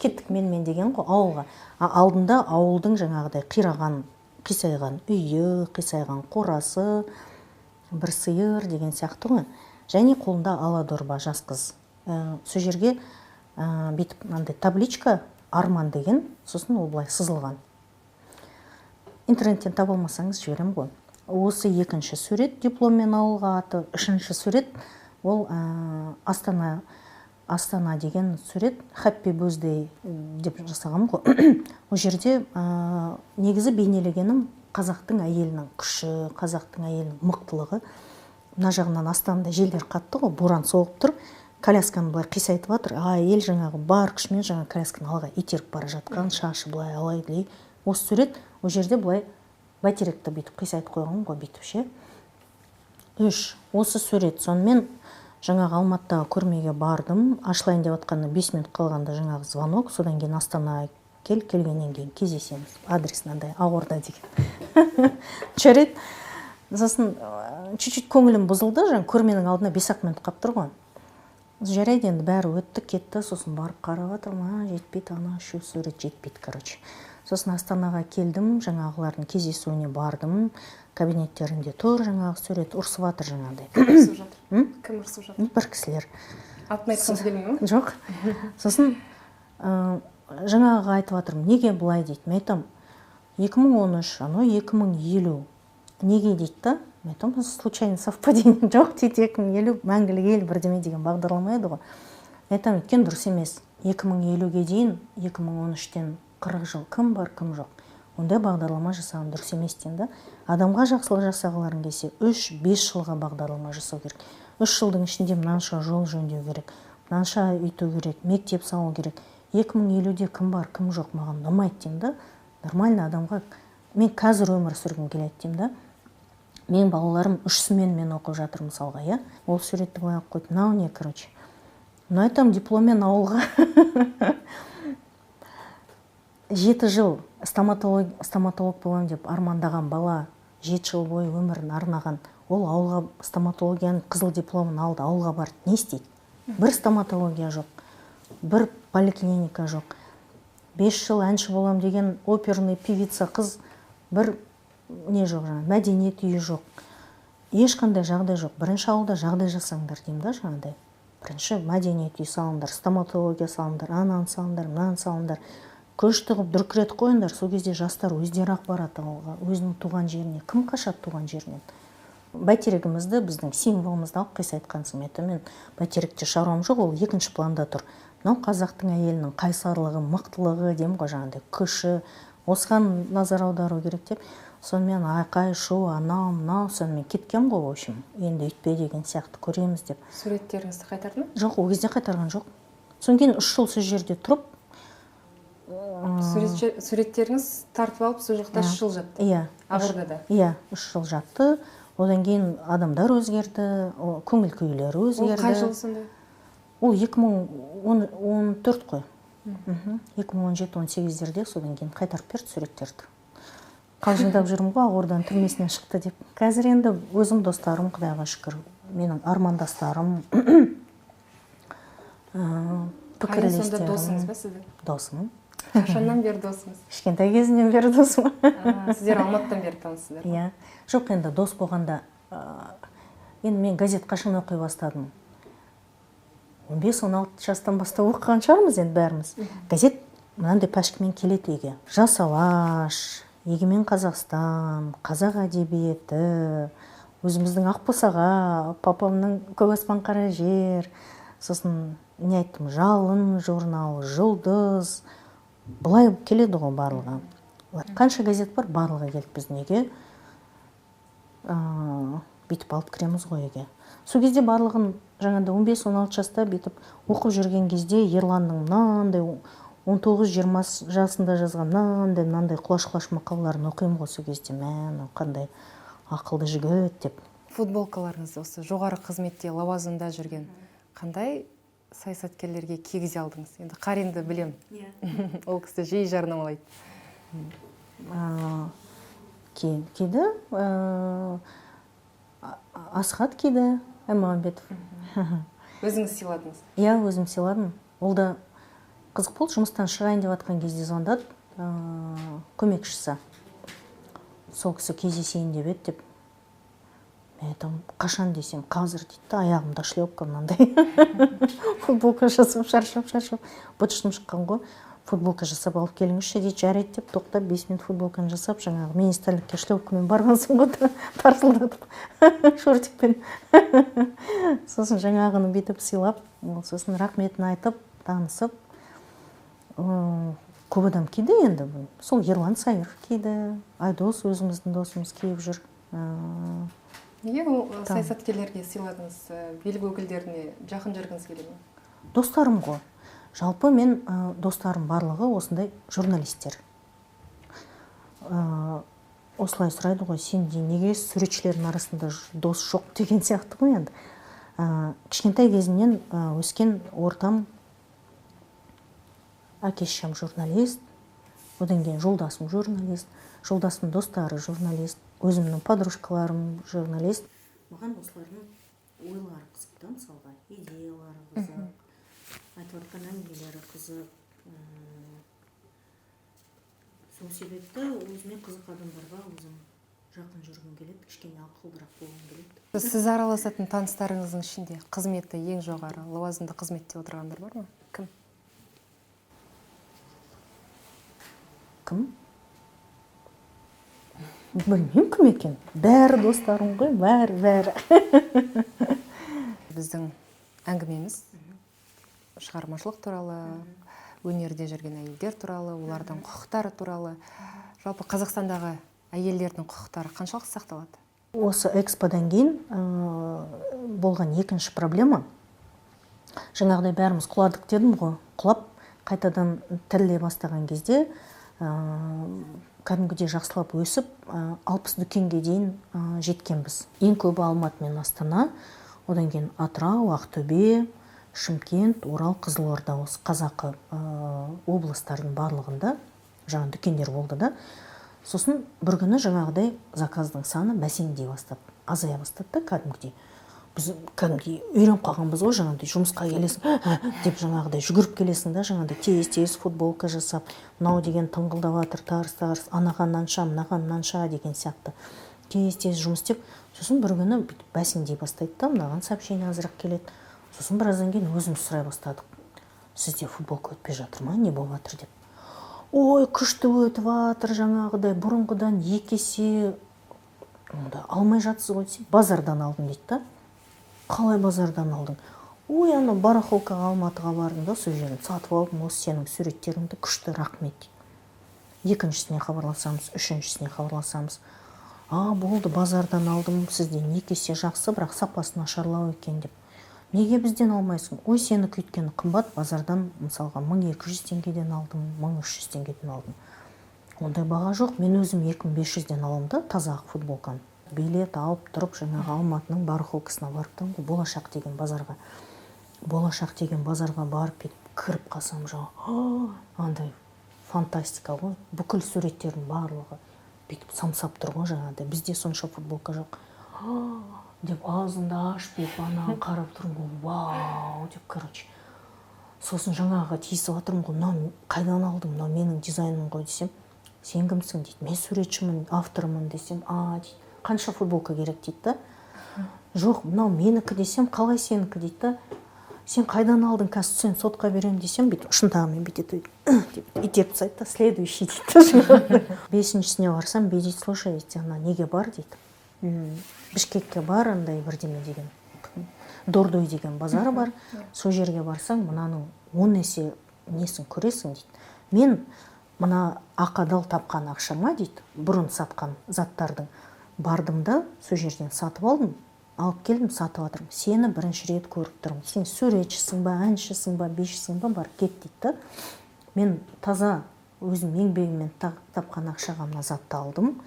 кеттік мен деген ғой ауылға. Алдында ауылдың жаңағыдай қисайған үйі, қисайған қорасы, бір сиыр деген сияқты ғой. Және қолында ала дорба жас қыз. Сол жерге бетіп мынандай табличка арман деген, сосын ол былай сызылған. Интернеттен таба алмасаңыз жіберем ғой. Осы екінші сурет дипломмен ауылға аты. Үшінші сурет ол Астана деген сурет, Happy Birthday деп жасағам ғой. Ол жерде негізі бейнелегенім қазақтың әйелінің күші, қазақтың әйелінің мықтылығы. Мына жағынан Астанада желдер қатты ғой, боран соғып тұр. Колясканы былай қисайтып жатыр. Әйел жаңағы бар күшімен жаңа колясканы алға итеріп бара жатқан, шашы былай алай-дүлей. Осы сурет ол жерде былай бәйтеректі бүйтіп қисайтып қойған ғой, бүйтіп ше. 3. Осы сурет. Сонымен жаңағы Алматыдағы көрмеге бардым. Ашылайын деп жатқанда 5 минут қалғанда жаңағы звонок. Содан кейін Астана келгеннен кейін кездесеміз. Адрес мынандай, Ақорда деген. Жарайды. Сосын чуть-чуть көңілім бұзылды. Жаңа көрменің алдына 5 минут қалып тұр ғой. Жарайды, енді бәрі өтті, кетті. Сосын барып қарап жатырмын, жетпейді, ана шу сурет жетпейді, короче. Сосын Астанаға келдім, жаңағылардың кездесуіне бардым. Кабинеттерінде тұр, жаңағы сурет ұрсып жатыр жаңағыдай. Кім ұрсып жатыр? Кім ұрсып жатыр? Бір кісілер. Атын айтқыңыз келмей ме? Жоқ. Сосын жаңағы айтып жатырмын, неге бұлай дейді. Мен айтам, 2013, анау 2050. Неге дейді да? Мен айтам, случайно совпадение жоқ дейді, 2050 мәңгілік ел бірдеме деген бағдарлама еді ғой. Мен айтам, өткен дұрыс емес. 2050-ге дейін 2013-тен 40 жыл кім бар, кім жоқ. Ондай бағдарлама жасаған дұрыс емес деймін. Адамға жақсылық жасағыларың келсе, 3-5 жылға бағдарлама жасау керек. 3 жылдың ішінде мынанша жол жөндеу керек, мынанша үйту керек, мектеп салу керек. 2050-де кім бар, кім жоқ, маған ұнамайды деймін. Нормальный адамға мен қазір өмір сүргім келеді деймін. Мен балаларым 3-сімен мен оқып жатыр мысалға, иә. Ол суретті былай қойды. Мынау не, короче. Мына айтам, дипломмен ауылға 7 жыл стоматолог болам деп армандаған бала 7 жыл бойы өмірін арнаған. Ол ауылға стоматологияның қызыл дипломын алды, ауылға барды. Не істейді? Бір стоматология жоқ, бір поликлиника жоқ. 5 жыл әнші болам деген оперный певица қыз, бір не жоқ жаңа, мәдениет үйі жоқ. Ешқандай жағдай жоқ. Бірінші ауылда жағдай жасаңдар деймін да жаңағыдай. Бірінші мәдениет үй салыңдар, стоматология салыңдар, ананы салыңдар, мынаны салыңдар. Көш тығып дүркірет қойыңдар. Сол кезде жастар өздері ақ барады ауылға, өзінің туған жеріне. Кім қашады туған жерінен? Бәйтерегімізді, біздің символымызды алып қисайтқансың. Мен бәйтеректе шаруам жоқ, ол екінші планда тұр. Мынау қазақтың әйелінің қайсарлығы, мықтылығы деймін ғой жаңағыдай, күші. Осыған назар аудару керек деп. сонымен айқай шу анау мынау сонымен кеткен ғой, в общем, енді үйтпе деген сияқты көреміз деп. Суреттеріңізді қайтарды ма? Жоқ, ол кезде қайтарған жоқ. Содан кейін 3 жыл сол жерде тұрып, Суреттеріңіз тартып алып сол жақта 3 жыл жатты. Иә. Ақордада. Иә, 3 жыл жатты. Одан кейін адамдар өзгерді, көңіл күйлері Ол өзгерді. қай жыл сонда? Ол 2014 қой. 2017-18-дерде содан кейін қайтарып берді суреттерді. Қалжыңдап жүрмін ғой, Ақорданың түрмесінен шықты деп. Қазір енді өзім достарым, Құдайға шүкір, менің армандастарым, Сонда досыңыз ба сіздің? Досым. Қашаннан бері досыңыз? Кішкентай кезінен бері досым. Сіздер Алматыдан бері танысыздар? Иә. Жоқ, енді дос болғанда, енді мен газет қашан оқи бастадым. 15-16 жастан бастап оқыған шығармыз енді бәріміз. Газет мынандай пәшкімен келеді үйге. Жас Алаш, Егемен Қазақстан, қазақ әдебиеті, өзіміздің Ақбосаға, папамның Көк аспан қара жер, сосын не айттым, Жалын журнал, Жұлдыз, былай келеді ғой барлығы. Қанша газет бар, барлығы келді біздің үйге. Бүйтіп алып кіреміз ғой үйге. Сол кезде барлығын жаңағыда 15-16 жаста бүйтіп оқып жүрген кезде Ерланның мынандай 19-20 жасында жазған мынандай құлаш-құлаш мақалаларын оқимын ғой сол кезде. Мән, қандай ақылды жігіт деп. Футболкаларыңызды осы жоғары қызметте, лауазымда жүрген қандай саясаткерлерге кигізе алдыңыз? Енді Қаринді білем. Ол кісі жиі жарнамалайды. Киді. Асхат киді, Аймағамбетов. Өзіңіз сыйладыңыз? Иә, өзім сыйладым. Ол да қызық болды, жұмыстан шығайын деп жатқан кезде звондады, көмекшісі. Сол кісі кездесейін деп еді деп. Мен айтам, қашан десем, қазір дейді, аяғымда шлепка мынандай. Футболка жасап, шаршап. Бытыштым шыққан ғой. Футболка жасап алып келіңізші дейді, жарайды деп, тоқтап 5 минут футболканы жасап, жаңағы министрлікке шлепкамен барғансың ғой, тарсылдатып, шортикпен. Сосын жаңағыны бүйтіп сыйлап, сосын рахметін айтып, танысып, көп адам киді енді. Сол Ерлан Сайыр киді, Айдос өзіміздің досымыз киіп жүр. Неге ол саясаткерлерге сыйладыңыз, билік өкілдеріне жақын жүргіңіз келе ме? Достарым ғой. Жалпы мен достарым барлығы осындай журналистер. Осылай сұрайды ғой, сенде неге суретшілердің арасында дос жоқ деген сияқты ғой енді. Кішкентай кезімнен өскен ортам, әке-шешем журналист, одан кейін жолдасым журналист, жолдасымның достары журналист, өзімнің подружкаларым журналист. Маған осылардың ойлары қызық та, мысалға, идеялары қызық. Айтып жатқан әңгімелері қызық. Сол себепті өзіме қызық адамдарға өзім жақын жүргім келеді, кішкене ақылдырақ болғым келеді. Сіз араласатын таныстарыңыздың ішінде қызметі ең жоғары, лауазымды қызметте отырғандар бар ма? Кім? Кім? Білмеймін кім екен. Бәрі достарым ғой, бәрі. Біздің әңгімеміз шығармашылық туралы, өнерде жүрген әйелдер туралы, олардың құқықтары туралы. Жалпы Қазақстандағы әйелдердің құқықтары қаншалықты сақталады? Осы эксподан кейін болған екінші проблема. Жаңағыдай бәріміз құладық дедім ғой. Құлап, қайтадан тіріле бастаған кезде кәдімгідей жақсылап өсіп, 60 дүкенге дейін жеткенбіз. Ең көбі Алматы мен Астана, одан кейін Атырау, Ақтөбе, Шымкент, Орал, Қызылорда, осы қазақы облыстардың барлығында жаңа дүкендер болды да. Сосын бір күні жаңағыдай заказдың саны бәсеңдей бастап, азая бастады да кәдімгідей. Біз кәдімгідей үйреніп қалғанбыз ғой, жаңағыдай жұмысқа келесің, деп жаңағыдай жүгіріп келесің да, жаңағыдай тез футболка жасап, мынау деген тыңғылдап жатыр, тарс, анаған мынанша, мынаған мынанша деген сияқты. Тез жұмыс істеп, сосын бір күні бәсеңдей бастайды да, мынаған сообщение азырақ келеді. Сосын біраздан кейін өзіміз сұрай бастадық. Сізде футболка өтпей жатыр ма, не болып жатыр деп. Ой, күшті өтіп жатыр, жаңағыдай бұрынғыдан 2 есе алмай жатсыз ғой десе, базардан алдым дейді да. Қалай базардан алдың? Ой, ана барахолкаға Алматыға бардым да, сол жерден сатып алдым, осы сенің суреттеріңді, күшті, рахмет дейді. екіншісіне хабарласамыз, үшіншісіне хабарласамыз. Болды, базардан алдым, сізден 2 есе жақсы, бірақ сапасы нашарлау екен деп. Неге бізден алмайсың? Ой, сені өйткені қымбат, базардан мысалға 1200 теңгеден алдым, 1300 теңгеден алдым. Ондай баға жоқ, мен өзім 2500-ден аламын да, таза ақ футболканы. Билет алып тұрып, жаңағы Алматының барахолкасына барып тұрмын ғой, Болашақ деген базарға. Болашақ деген базарға барып кіріп қалсам жаңағы, андай фантастика ғой, бүкіл суреттердің барлығы бүйтіп самсап тұр ғой жаңағыдай. Бізде сонша футболка жоқ. Деп ağzымды ашып анаған қарап тұрмын ғой, вау деп, короче. Сосын жаңағы тиісіп жатырмын ғой, мынау қайдан алдым, мынау менің дизайным ғой десем, сен кімсің дейді, мен суретшімін, авторымын десем, дейді, қанша футболка керек дейді да. Жоқ, мынау менікі десем, қалай сенікі дейді да. Сен қайдан алдың, қазір сен сотқа берем десем, бүйтіп шынтағымен бүйтеді, итеріп тастайды да, следующий дейді. Бесіншісіне барсам, дейді, слушай, дейді, ана неге бар дейді. Бішкекке бар, андай бірдеме деген, Дордой деген базар бар. Сол жерге барсаң, мынаның 10 есе несін көресің дейді. Мен мына ақадал тапқан ақшама дейді, бұрын сатқан заттардың бардым да, сол жерден сатып алдым, алып келдім, сатып жатырмын. Сені бірінші рет көріп тұрмын. Сен суретшісің ба, әншісің ба, бишісің ба, бар кет дейді. Мен таза өзім еңбегіммен тапқан ақшаға мына затты алдым,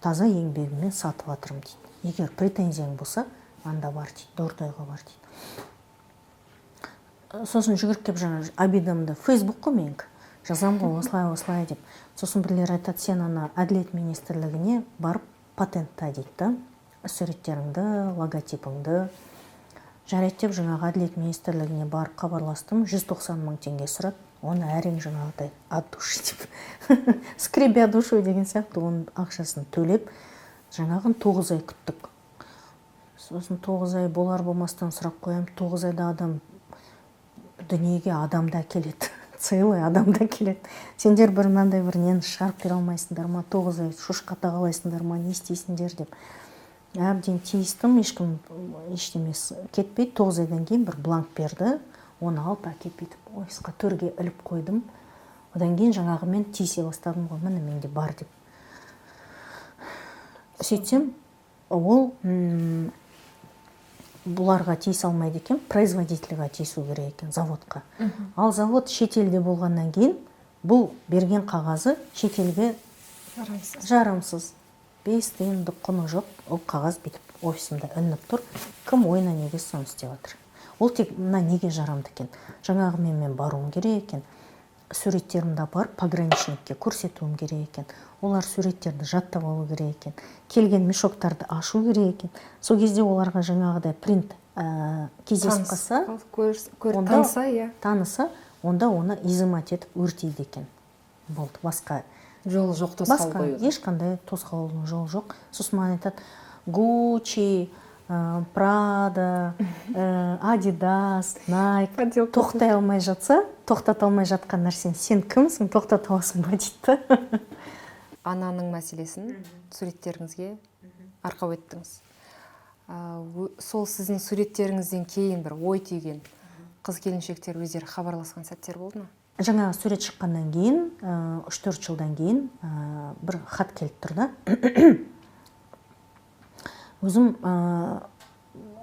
таза еңбегіммен сатып жатырмын дейді. Егер претензияң болса, анда бар дейді, Дордойға бар дейді. Сосын жүгіріп кеп жаңа обидамды, Facebook қой менікі, жазам ғой осылай деп. Сосын бірлер айтады, сен ана әділет министрлігіне барып патентта дейді, суреттеріңді, логотипіңді. Жарайды деп жаңағы әділет министрлігіне барып хабарластым, 190 000 теңге сұрады. Оны әрең жаңағыдай от души деп, скребя душу деген сияқты, оның ақшасын төлеп, жаңағын 9 ай күттік. Сосын 9 ай болар болмастан сұрақ қоям, 9 айда адам дүниеге адамда келеді, целый адамда келеді. Сендер бір мынандай бір нені шығарып бере алмайсыңдар ма, 9 ай шошқа тағалайсыңдар ма, не істейсіңдер деп. Әбден тиістім, ешкім ештемес кетпейді. 9 айдан кейін бір бланк берді, оны алып әкеп бүйтіп, ойысқа төрге іліп қойдым. Одан кейін жаңағы мен тиісе бастадым ғой, міне менде бар деп. Сөйтсем, ол бұларға тиісе алмайды екен, производительға тиісу керек екен, заводқа. Ал завод шетелде болғаннан кейін, бұл берген қағазы шетелге жарамсыз. 5 тиындық құны жоқ, ол қағаз бүйтіп офисімде ілініп тұр. Кім ойына неге соны істеп жатыр. Ол тек мына неге жарамды екен. Жаңағы мен баруым керек екен. Суреттерімді апарып пограничникке көрсетуім керек екен. Олар суреттерді жаттап алу керек екен. Келген мешоктарды ашу керек екен. Сол кезде оларға жаңағыдай принт кездесіп қалса, таныса, онда оны изымать етіп өртейді екен. Болды, басқа жол жоқ, тосқауыл қою. Ешқандай тосқауылдың жол жоқ. Сосын маған айтады, Gucci, Prada, Adidas, Nike тоқтай алмай жатса, тоқтата алмай жатқан нәрсен сен кімсің, тоқтата аласың ба дейді. Ананың мәселесін суреттеріңізге арқау еттіңіз. Сол сіздің суреттеріңізден кейін бір ой түйген қыз келіншектер өздері хабарласқан сәттер болды ма? Жаңа сурет шыққаннан кейін, 3-4 жылдан кейін бір хат келіп тұрды. Өзім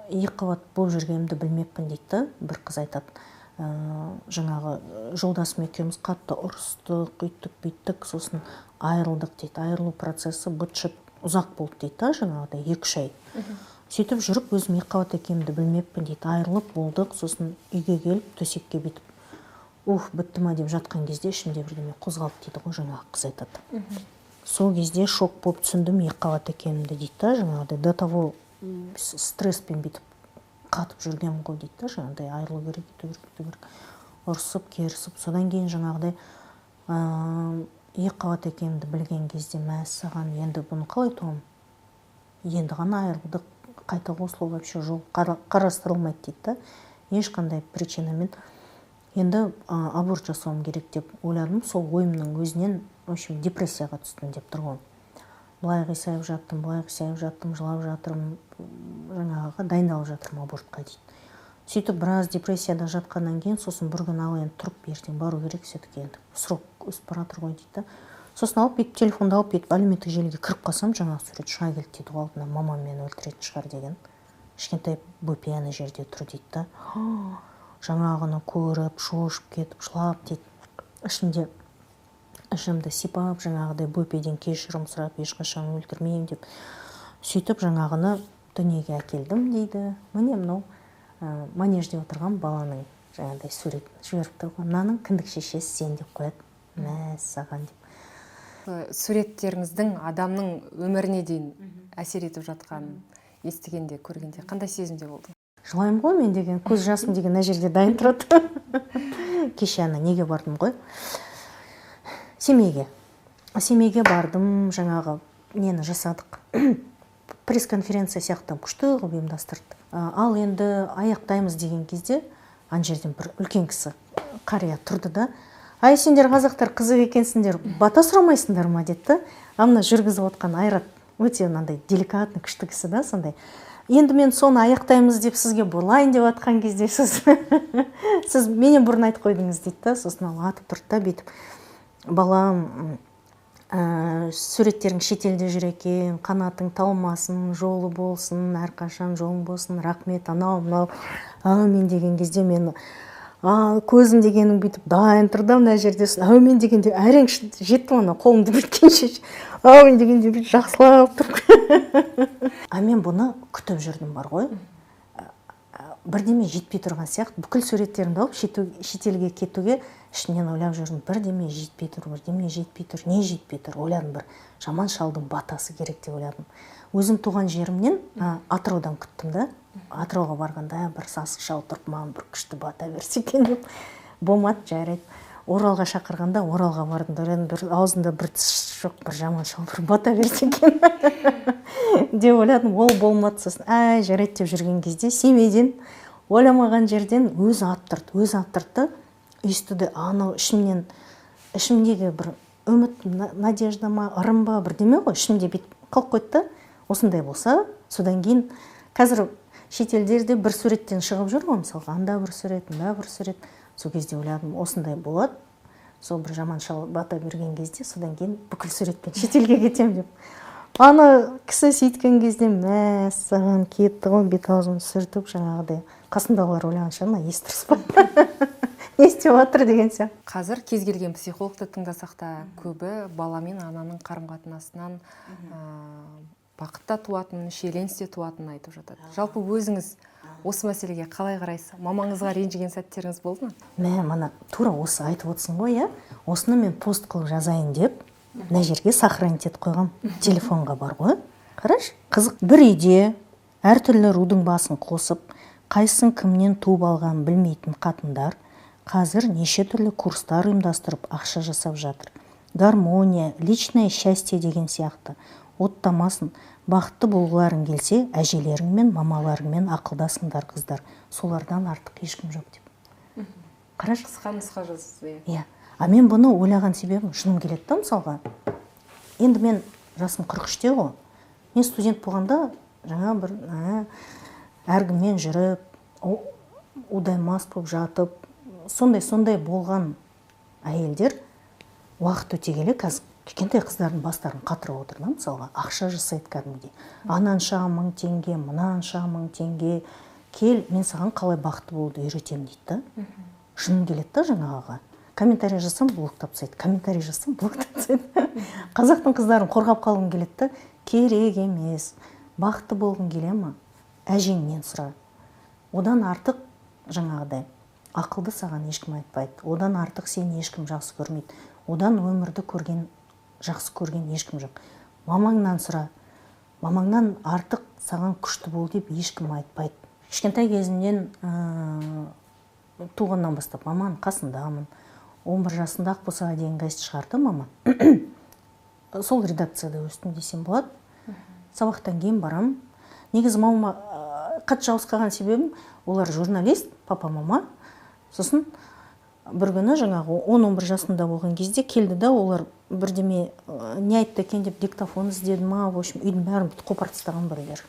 екіқабат болып жүргенімді білмеппін дейді. Бір қыз айтады, жаңағы жолдасым екеуміз қатты ұрыстық, үйттік, бүйттік, сосын айырылдық дейді. Айырылу процесі быт-шыт ұзақ болды дейді, жаңағыдай 2-3 ай. Сөйтіп жүріп, өзім екіқабат екенімді білмеппін дейді. Айырылып болдық, сосын үйге келіп, төсекке бітіп, бітті ма деп жатқан кезде ішімде бірдеме қозғалды дейді ғой, жаңағы қыз айтады. Сол кезде шок болып түсіндім екіқабат екенімді дейді, жаңағыдай до того стресспен бүйтіп қатып жүргенмін ғой дейді, жаңағыдай айырылу керек, ұрысып, керісіп. Содан кейін жаңағыдай екіқабат екенімді білген кезде, мәссаған, енді бұны қалай туам? Енді ғана айырылдық, қайта қосылу вообще жол қарастырылмайды дейді. Ешқандай причинамен енді аборт жасауым керек деп ойладым. Сол ойымның өзінен, в общем, депрессияға түстім деп тұрғым. Былай қисайып жаттым, жылап жатырмын, жаңағыға дайындалып жатырмын абортқа дейді. Сөйтіп біраз депрессияда жатқаннан кейін, сосын бір күн ал енді тұрып ертең бару керек, все-таки енді срок өсіп бара жатыр ғой дейді. сосын алып бүйтіп телефонды алып бүйтіп әлеуметтік желіге кіріп қалсам, жаңағы сурет шыға келді дейді, ғой алдына мамам мені өлтіретін шығар деген. Кішкентай бөпе ана жерде тұр дейді да. Жаңағыны көріп, шошып кетіп, жылап дейді. Ішімді сипап, жаңағыдай бөпеден кешірім сұрап, ешқашан өлтірмеймін деп. Сөйтіп жаңағыны дүниеге әкелдім дейді. Міне мынау манежде отырған баланың жаңағыдай суретін жіберіп тұр ғой. Мынаның кіндік шешесі сен деп қояды. Мәссаған деп. Суреттеріңіздің адамның өміріне дейін әсер етіп жатқанын естігенде, көргенде қандай сезімде болды? Жылаймын ғой мен деген, көз жасым деген мына жерде дайын тұрады. Кеше ана неге бардым ғой? Семейге бардым, жаңағы нені жасадық. Пресс-конференция сияқты күшті қылып ұйымдастырды. Ал енді аяқтаймыз деген кезде ана жерден бір үлкен кісі қария тұрды да, ай сендер қазақтар қызық екенсіңдер, бата сұрамайсыңдар ма деді. Мына жүргізіп отқан Айрат өте мынандай деликатный күшті кісі да, сондай. Енді мен соны аяқтаймыз деп сізге бұрылайын деп жатқан кезде сіз менен бұрын айтып қойдыңыз дейді да. Сосын ал атып тұрды да бүйтіп, балам, суреттерің шетелде жүр екен, қанатың талмасын, жолы болсын, әрқашан жолың болсын, рахмет, анау мынау. Әумин деген кезде мен көзім дегенің бүйтіп дайын тұрды мына жерде. Әумин дегенде әрең жетті ана қолымды біткенше. Әумин дегенде бүйтіп жақсылап тұр. Мен бұны күтіп жүрдім бар ғой. Бірдеме жетпей тұрған сияқты, бүкіл суреттерімді алып шетелге кетуге ішінен ойлап жүрдім. Бірдеме жетпей тұр, не жетпей тұр. Ойладым, бір жаман шалдың батасы керек деп ойладым. Өзім туған жерімнен Атыраудан күттім да. Атырауға барғанда бір сасық шал тұрып маған бір күшті бата берсе екен деп. Болмады, жарайды. Оралға шақырғанда Оралға бардым, бір аузында бір тіс жоқ, бір жаман шал бір бата берсе екен деп ойладым. Ол болмады. Сосын жарайды деп жүрген кезде Семейден ойламаған жерден өзі аттырды. Естіді, анау ішімдегі бір үміт, надежда ма, ырым ба, бірдеме ғой, ішімде бүйтіп қалып қойды да. Осындай болса, содан кейін қазір шетелдерде бір суреттен шығып жүр ғой, мысалға, анда бір сурет, мында бір сурет. Сол кезде ойладым, осындай болады. Сол бір жаман шал бата берген кезде, содан кейін бүкіл суретпен шетелге кетем деп. Ана кісі сөйткен кезде мәссаған кетті ғой, бет-аузын сүртіп, жаңағыдай қасындағылар ойлағанша мына ес-дұрыс па. Не істеп жатыр деген сияқты. Қазір кез келген психологты тыңдасақ та, көбі бала мен ананың қарым-қатынасынан бақытта туатынын, шиеленісте туатынын айтып жатады. Жалпы өзіңіз осы мәселеге қалай қарайсыз? Мамаңызға ренжіген сәттеріңіз болды ма? Мана тура осы айтып отырсың ғой, осыны мен пост қылып жазайын деп, мына жерге сохранить етіп қойғам. Телефонға бар ғой. Қараш, қызық. Бір үйде әртүрлі рудың басын қосып, қайсың кімнен туып алғанын білмейтін қатындар қазір неше түрлі курстар ұйымдастырып ақша жасап жатыр. Гармония, личное счастье деген сияқты. Оттамасын, бақытты болғыларың келсе, әжелерің мен мамаларыңмен ақылдасыңдар қыздар. Солардан артық ешкім жоқ деп. Қараш, қысқа нұсқа жазасыз. Иә. Мен бұны ойлаған себебім шыным келеді да, мысалға. Енді мен жасым 43-те ғой. Мен студент болғанда жаңа бір әркіммен жүріп, удаймас болып жатып, сондай болған әйелдер уақыт өте келе қазір кішкентай қыздардың бастарын қатырып отыр да, мысалға, ақша жасайды кәдімгідей. Ананша 1000 теңге, мынанша 1000 теңге. Кел, мен саған қалай бақытты болуды үйретемін дейді да. Шыным келеді да жаңағыға. Комментарий жасасам блоктап тастайды, комментарий жасасам блоктап тастайды. Қазақтың қыздарын қорғап қалғым келеді да, керек емес. Бақытты болғың келе ма? Әжеңнен сұра. Одан артық жаңағыдай ақылды саған ешкім айтпайды. Одан артық сені ешкім жақсы көрмейді. Одан өмірді жақсы көрген ешкім жоқ. Мамаңнан сұра. Мамаңнан артық саған күшті бол деп ешкім айтпайды. Кішкентай кезімнен туғаннан бастап маманың қасындамын. 11 жасында Ақбосаға деген газет шығарды мама. Сол редакцияда өстім десем болады. Сабақтан кейін барам. Негізі мама қатты жауысқаған себебім, олар журналист, папа, мама. Сосын бір күні жаңағы 10-11 жасында болған кезде келді да, олар бірдеме не айтты екен деп диктофон іздеді ма, в общем, үйдің бәрін қопарып тастаған біреулер.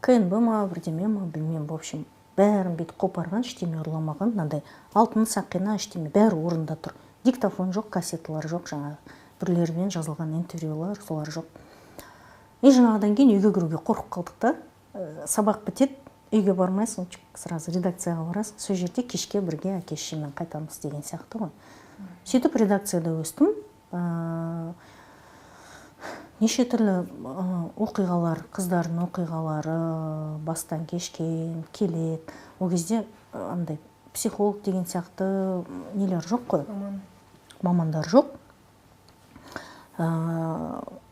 КНБ ма, бірдеме ма, білмеймін, в общем, бәрін бүйтіп қопарған, ештеме ұрламаған, мынандай алтын сақина, ештеме бәрі орында тұр. диктофон жоқ, кассеталар жоқ, жаңағы бірлерімен жазылған интервьюлар, солар жоқ. И жаңағыдан кейін үйге кіруге қорқып қалдық та, сабақ бітеді, үйге бармайсың, сразу редакцияға барасың, сол жерде кешке бірге әке шешеммен қайтамыз деген сияқты ғой. Сөйтіп редакцияда өстім. Неше түрлі оқиғалар, қыздардың оқиғалары бастан кешкен, келеді. Ол кезде андай психолог деген сияқты нелер жоқ қой, мамандар жоқ.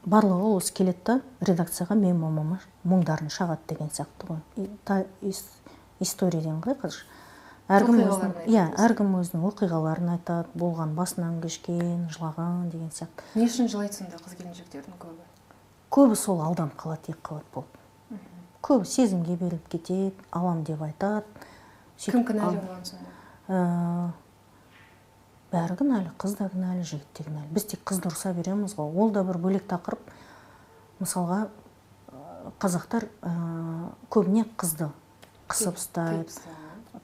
Барлығы осы келеді да, редакцияға мен мамама мұңдарын шағады деген сияқты ғой. Историядан ғой қазір. Әркім өзінің оқиғаларын айтады, болған басынан кешкен, жылаған деген сияқты. Не үшін жылайды сонда қыз келіншектердің көбі? Көбі сол алданып қалады, екіқабат болып. Көбі сезімге беріліп кетеді, алам деп айтады. Кім кінәлі оған сонда? Бәрі кінәлі, қыз да кінәлі, жігіт те кінәлі. Біз тек қызды ұрса береміз ғой. Ол да бір бөлек тақырып. Мысалға, қазақтар көбіне қызды қысып ұстайды,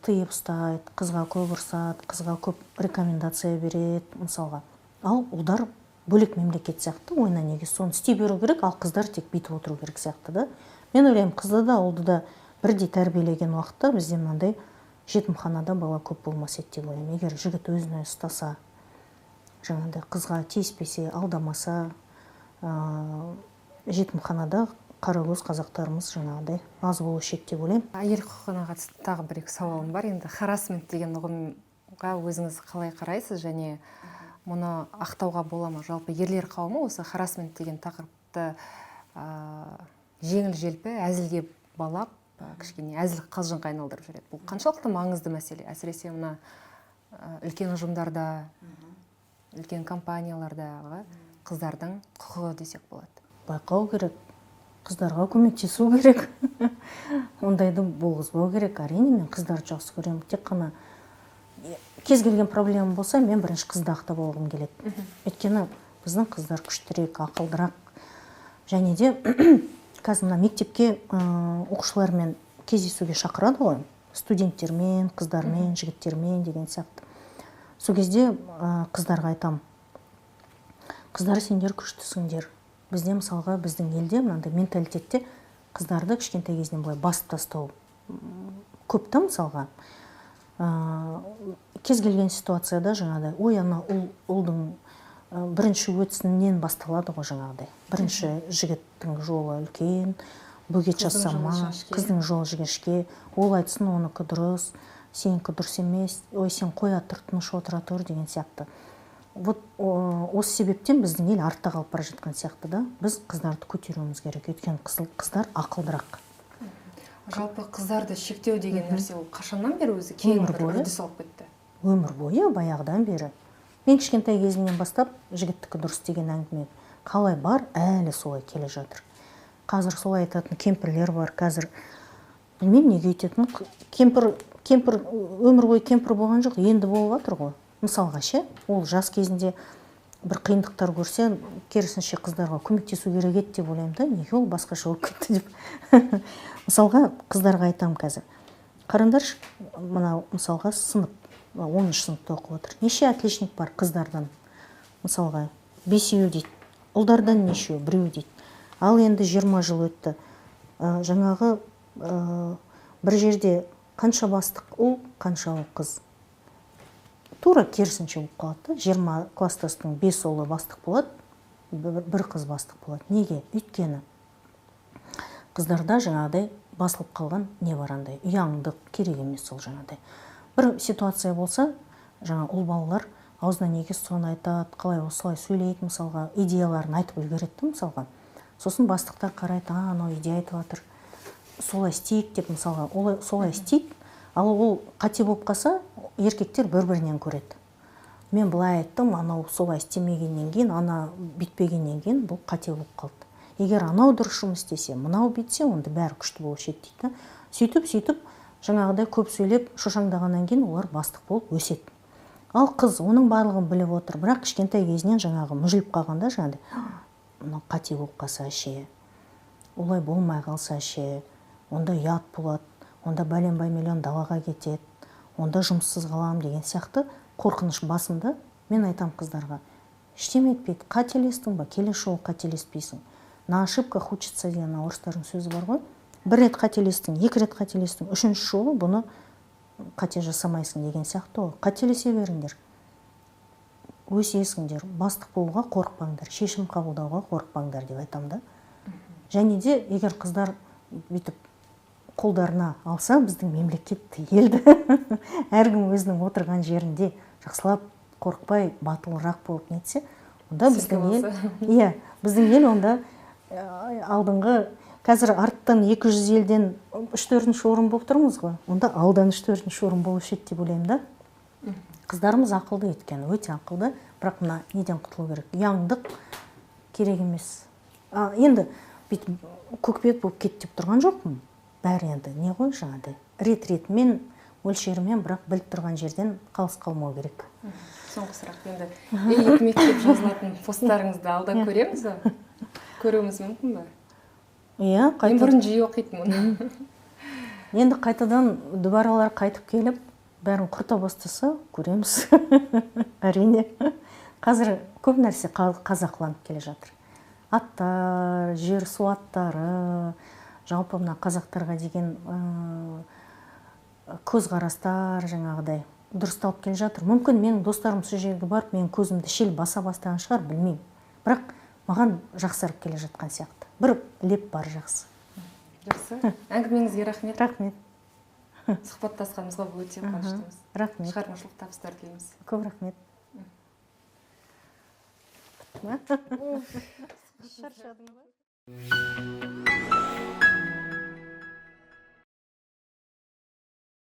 тыйып ұстайды, қызға көп ұрсады, қызға көп рекомендация береді, мысалға. Ал ұлдар бөлек мемлекет сияқты, ойна неге соны істей беру керек, ал қыздар тек бүйтіп отыру керек сияқты да. Мен ойлаймын, қызды да, ұлды да бірдей тәрбиелеген уақытта бізде мынандай жетімханада бала көп болмас еді деп ойлаймын. Егер жігіт өзін өзі ұстаса, жаңағыдай қызға тиіспесе, алдамаса, жетімханада қарагөз қазақтарымыз жаңағыдай аз болушы еді деп ойлаймын. Әйел құқығына қатысты тағы бір-екі сауалым бар. Енді харассмент деген ұғымға өзіңіз қалай қарайсыз, және мұны ақтауға бола ма? Жалпы ерлер қауымы осы харассмент деген тақырыпты жеңіл-желпі әзілге балап, кішкене әзіл қалжыңға айналдырып жүреді. Бұл қаншалықты маңызды мәселе? Әсіресе мына үлкен ұжымдарда, үлкен компаниялардағы қыздардың құқығы десек болады. Байқау керек, қыздарға көмектесу керек. Ондайды болғызбау керек. Әрине, мен қыздарды жақсы көремін. Тек қана кез келген проблема болса, мен бірінші қызды ақтап алғым келеді. Өйткені біздің қыздар күштірек, ақылдырақ. Және де қазір мына мектепке оқушылармен кездесуге шақырады ғой, студенттермен, қыздармен, жігіттермен деген сияқты. Сол кезде қыздарға айтам, қыздар, сендер күштісіңдер. Бізде мысалға біздің елде мынандай менталитетте қыздарды кішкентай кезінен былай басып тастау көп та, мысалға. Кез келген ситуацияда жаңағыдай, ой, ана ұлдың бірінші өтісінен басталады ғой жаңағыдай. Бірінші жігіттің жолы үлкен, бөгет жасама, қыздың жолы жіңішке, ол айтсын, оныкі дұрыс, сенікі дұрыс емес, ой, сен қоя тұр, тыныш отыра тұр деген сияқты. Вот осы себептен біздің ел артта қалып бара жатқан сияқты да. Біз қыздарды көтеруіміз керек, өйткені қыздар ақылдырақ. Жалпы қыздарды шектеу деген нәрсе ол қашаннан бері өзі кең бір үрдіс алып кетті? Өмір бойы, баяғыдан бері. Мен кішкентай кезімнен бастап жігіттікі дұрыс деген әңгіме қалай бар, әлі солай келе жатыр. Қазір солай айтатын кемпірлер бар, қазір білмеймін неге өйтетін. Кемпір өмір бойы кемпір болған жоқ, енді болып жатыр ғой. Мысалға ше, ол жас кезінде бір қиындықтар көрсе, керісінше қыздарға көмектесу керек еді деп ойлаймын да, неге ол басқаша болып кетті деп. Мысалға қыздарға айтам қазір. Қараңдаршы, мына мысалға сынып 10-шы сыныпта оқып отыр. Неше отличник бар қыздардан? Мысалға 5-еу дейді. Ұлдардан нешеу? 1-еу дейді. Ал енді 20 жыл өтті. Жаңағы бір жерде қанша бастық ұл, қанша ұл қыз. Тура керісінше болып қалады. 20 кластастың 5 ұлы бастық болады, бір қыз бастық болады. Неге? Өйткені қыздарда жаңағыдай басылып қалған не бар андай. Ұяңдық керек емес ол жаңағыдай. Бір ситуация болса, жаңа ұл балалар аузына неге соны айтады, қалай осылай сөйлейді, мысалға, идеяларын айтып үлгереді, мысалға. Сосын бастықтар қарайды, анау идея айтып жатыр, солай істейік деп, мысалға, ол солай істейді, ал ол қате болып қалса, еркектер бір-бірінен көреді. Мен былай айттым, анау солай істемегеннен кейін, ана бүйтпегеннен кейін бұл қате болып қалды. Егер анау дұрыс жұмыс істесе, мынау бүйтсе, онда бәрі күшті болушы еді дейді. Сөйтіп жаңағыдай көп сөйлеп шошаңдағаннан кейін олар бастық болып өседі. Ал қыз оның барлығын біліп отыр, бірақ кішкентай кезінен жаңағы мүжіліп қалғанда жаңағыдай, мынау қате болып қалса ше, олай болмай қалса ше, онда ұят болады, онда бәленбай миллион далаға кетеді, онда жұмыссыз қалам деген сияқты қорқыныш басында Мен айтам қыздарға, ештеме етпейді, қателестің ба, келесі жолы қателеспейсің. На ошибках учится деген орыстардың сөзі бар ғой. Бір рет қателестің, екі рет қателестің, үшінші жолы бұны қате жасамайсың деген сияқты ғой. Қателесе беріңдер, өсесіңдер, бастық болуға қорықпаңдар, шешім қабылдауға қорықпаңдар деп айтам да. Және де егер қыздар бүйтіп қолдарына алса, біздің мемлекет елді әркім өзінің отырған жерінде жақсылап, қорықпай, батылырақ болып нетсе, онда біздің ел, иә, біздің ел онда алдыңғы, қазір арттан 200 елден 3-4 орын болып тұрмыз ғой, онда алдан 3-4 орын болушы еді деп ойлаймын да. Қыздарымыз ақылды еткені, өте ақылды, бірақ мына неден құтылу керек, ұяңдық керек емес. Енді бүйтіп көкбет болып кет деп тұрған жоқпын. Бәрі енді не ғой жаңағыдай, рет-ретімен, мөлшерімен, бірақ біліп тұрған жерден қалыс қалмау керек. Соңғы сұрақ, енді үкімет деп жазылатын посттарыңызды алда көреміз ба? Көруіміз мүмкін ба? Иә, мен бұрын жиі оқитынмын. Енді қайтадан дүбаралар қайтып келіп, бәрін құрта бастаса, көреміз. Әрине. Қазір көп нәрсе қазақыланып келе жатыр. Аттар, жер су аттары, жалпы мына қазақтарға деген көзқарастар жаңағыдай дұрысталып келе жатыр. Мүмкін менің достарым сол жерге барып, менің көзімді шел баса бастаған шығар, білмеймін. Бірақ маған жақсарып келе жатқан сияқты. Бір леп бар жақсы. Жақсы. Әңгімеңізге рахмет. Рахмет. Сұхбаттасқанымызға өте қуаныштымыз. Рахмет. Шығармашылық табыстар тілейміз. Көп рахмет. Шаршадың ба?